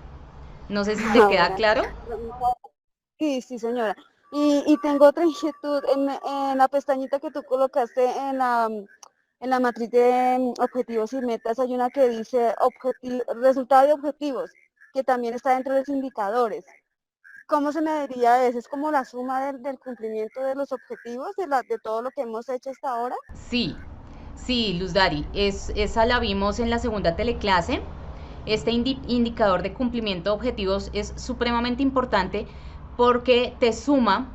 No sé si te queda claro. Sí, señora. Y tengo otra inquietud. En la pestañita que tú colocaste en la matriz de objetivos y metas, hay una que dice resultado de objetivos, que también está dentro de los indicadores. ¿Cómo se mediría eso? ¿Es como la suma del cumplimiento de los objetivos, de todo lo que hemos hecho hasta ahora? Sí, Luz Dari, esa la vimos en la segunda teleclase. Este indicador de cumplimiento de objetivos es supremamente importante porque te suma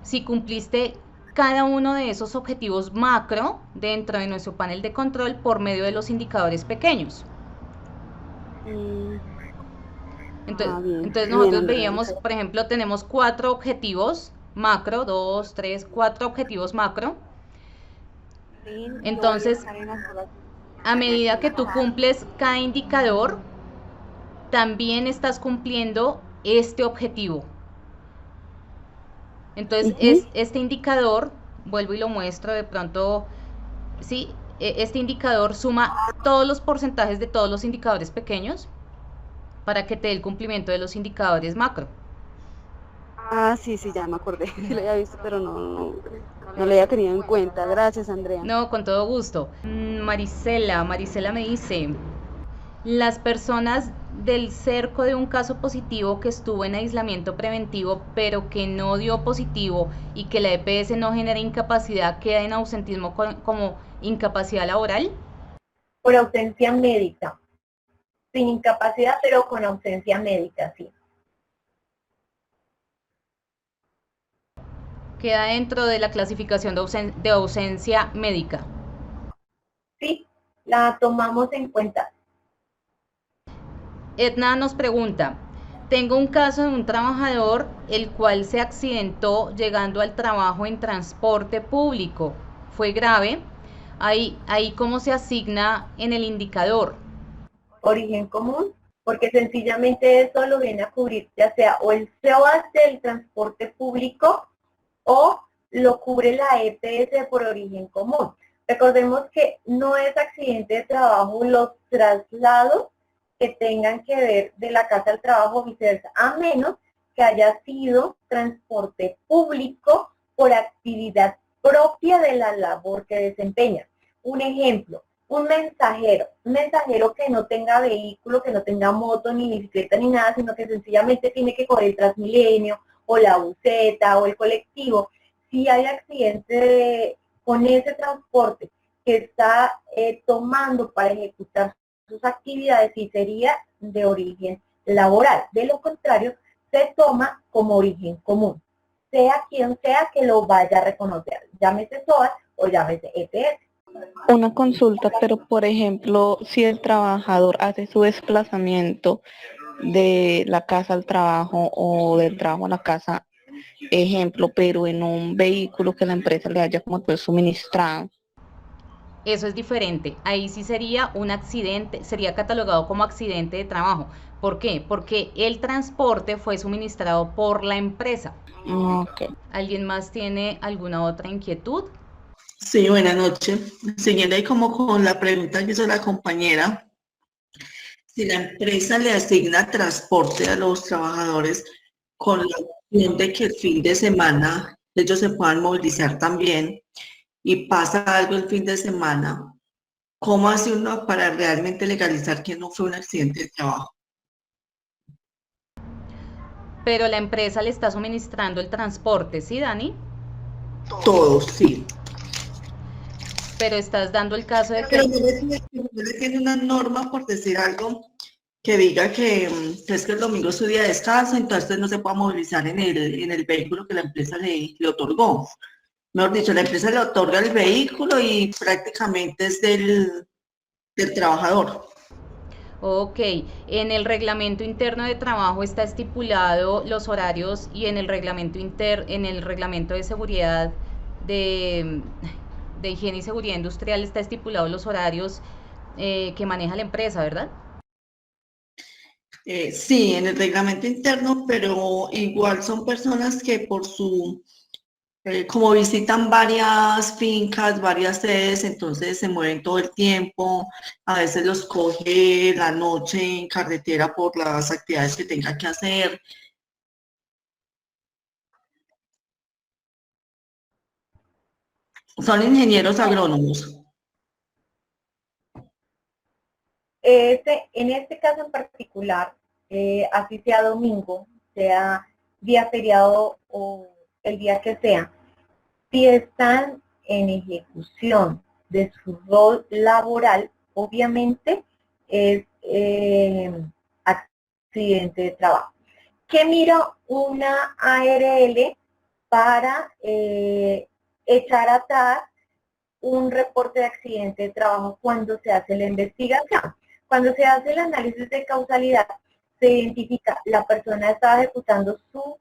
si cumpliste cada uno de esos objetivos macro dentro de nuestro panel de control por medio de los indicadores pequeños. Entonces nosotros veíamos, por ejemplo, tenemos 4 objetivos macro, 2, 3, 4 objetivos macro. Entonces, a medida que tú cumples cada indicador, también estás cumpliendo este objetivo. Entonces, Ujú. este indicador, vuelvo y lo muestro de pronto, sí, este indicador suma todos los porcentajes de todos los indicadores pequeños para que te dé el cumplimiento de los indicadores macro. Ah, sí, sí, ya me acordé. Sí lo había visto, pero no lo había tenido en cuenta. Gracias, Andrea. No, con todo gusto. Marisela me dice, las personas del cerco de un caso positivo que estuvo en aislamiento preventivo, pero que no dio positivo y que la EPS no genera incapacidad, queda en ausentismo como incapacidad laboral. Por ausencia médica, sin incapacidad, pero con ausencia médica, sí. Queda dentro de la clasificación de ausencia médica. Sí, la tomamos en cuenta. Edna nos pregunta, tengo un caso de un trabajador el cual se accidentó llegando al trabajo en transporte público. Fue grave. Ahí cómo se asigna en el indicador. Origen común, porque sencillamente eso lo viene a cubrir ya sea o el SEOAS del transporte público o lo cubre la EPS por origen común. Recordemos que no es accidente de trabajo los traslados que tengan que ver de la casa al trabajo o viceversa, a menos que haya sido transporte público por actividad propia de la labor que desempeña. Un ejemplo, un mensajero que no tenga vehículo, que no tenga moto, ni bicicleta, ni nada, sino que sencillamente tiene que correr el Transmilenio, o la buseta, o el colectivo. Si hay accidente con ese transporte que está tomando para ejecutar sus actividades, sí sería de origen laboral. De lo contrario, se toma como origen común, sea quien sea que lo vaya a reconocer, llámese SOAT o llámese EPS. Una consulta, pero por ejemplo, si el trabajador hace su desplazamiento de la casa al trabajo o del trabajo a la casa, ejemplo, pero en un vehículo que la empresa le haya como pues suministrado. Eso es diferente. Ahí sí sería un accidente, sería catalogado como accidente de trabajo. ¿Por qué? Porque el transporte fue suministrado por la empresa. Okay. ¿Alguien más tiene alguna otra inquietud? Sí, buenas noches. Siguiendo ahí como con la pregunta que hizo la compañera, si la empresa le asigna transporte a los trabajadores con la opción de que el fin de semana ellos se puedan movilizar también y pasa algo el fin de semana, ¿cómo hace uno para realmente legalizar que no fue un accidente de trabajo? Pero la empresa le está suministrando el transporte, ¿sí, Dani? Todos, sí. Pero estás dando el caso de que... Pero no le tiene una norma, por decir algo, que diga que es que el domingo es su día de descanso, entonces no se puede movilizar en el vehículo que la empresa le otorgó. Mejor dicho, la empresa le otorga el vehículo y prácticamente es del trabajador. Ok, en el reglamento interno de trabajo está estipulado los horarios y en el reglamento de seguridad de higiene y seguridad industrial está estipulado los horarios que maneja la empresa, ¿verdad? Sí, en el reglamento interno, pero igual son personas que como visitan varias fincas, varias sedes, entonces se mueven todo el tiempo, a veces los coge la noche en carretera por las actividades que tengan que hacer. Son ingenieros agrónomos. En este caso en particular, así sea domingo, sea día feriado o el día que sea, si están en ejecución de su rol laboral, obviamente es accidente de trabajo. ¿Qué mira una ARL para echar atrás un reporte de accidente de trabajo cuando se hace la investigación? Cuando se hace el análisis de causalidad, se identifica la persona está ejecutando su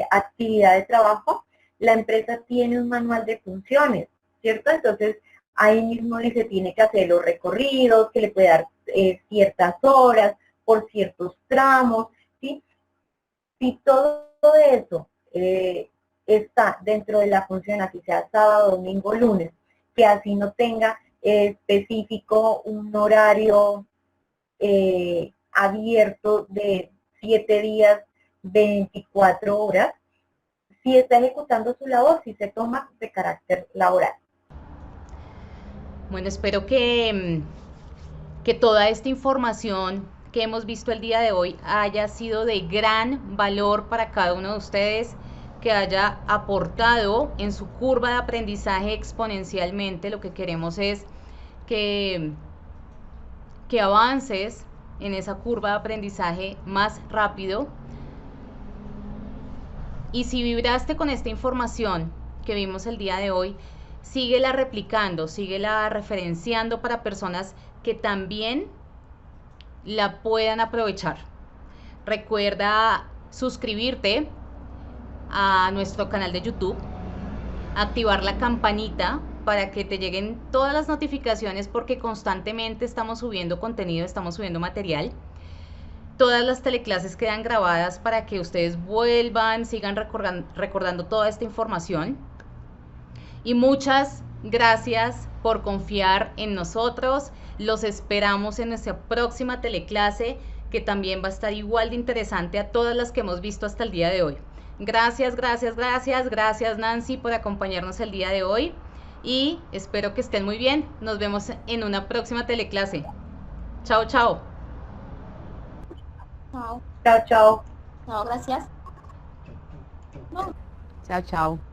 actividad de trabajo, la empresa tiene un manual de funciones, ¿cierto? Entonces, ahí mismo dice, tiene que hacer los recorridos, que le puede dar ciertas horas por ciertos tramos, ¿sí? Si todo eso está dentro de la función, así sea sábado, domingo, lunes, que así no tenga específico un horario abierto de 7 días, 24 horas, si está ejecutando su labor, si se toma de carácter laboral. Bueno, espero que toda esta información que hemos visto el día de hoy haya sido de gran valor para cada uno de ustedes, que haya aportado en su curva de aprendizaje exponencialmente. Lo que queremos es que avances en esa curva de aprendizaje más rápido. Y si vibraste con esta información que vimos el día de hoy, síguela replicando, síguela referenciando para personas que también la puedan aprovechar. Recuerda suscribirte a nuestro canal de YouTube, activar la campanita para que te lleguen todas las notificaciones, porque constantemente estamos subiendo contenido, estamos subiendo material. Todas las teleclases quedan grabadas para que ustedes vuelvan, sigan recordando toda esta información. Y muchas gracias por confiar en nosotros. Los esperamos en nuestra próxima teleclase, que también va a estar igual de interesante a todas las que hemos visto hasta el día de hoy. Gracias, gracias, gracias. Gracias, Nancy, por acompañarnos el día de hoy. Y espero que estén muy bien. Nos vemos en una próxima teleclase. Chao, chao. Chao. Chao, chao. No, gracias. No. Chao, chao.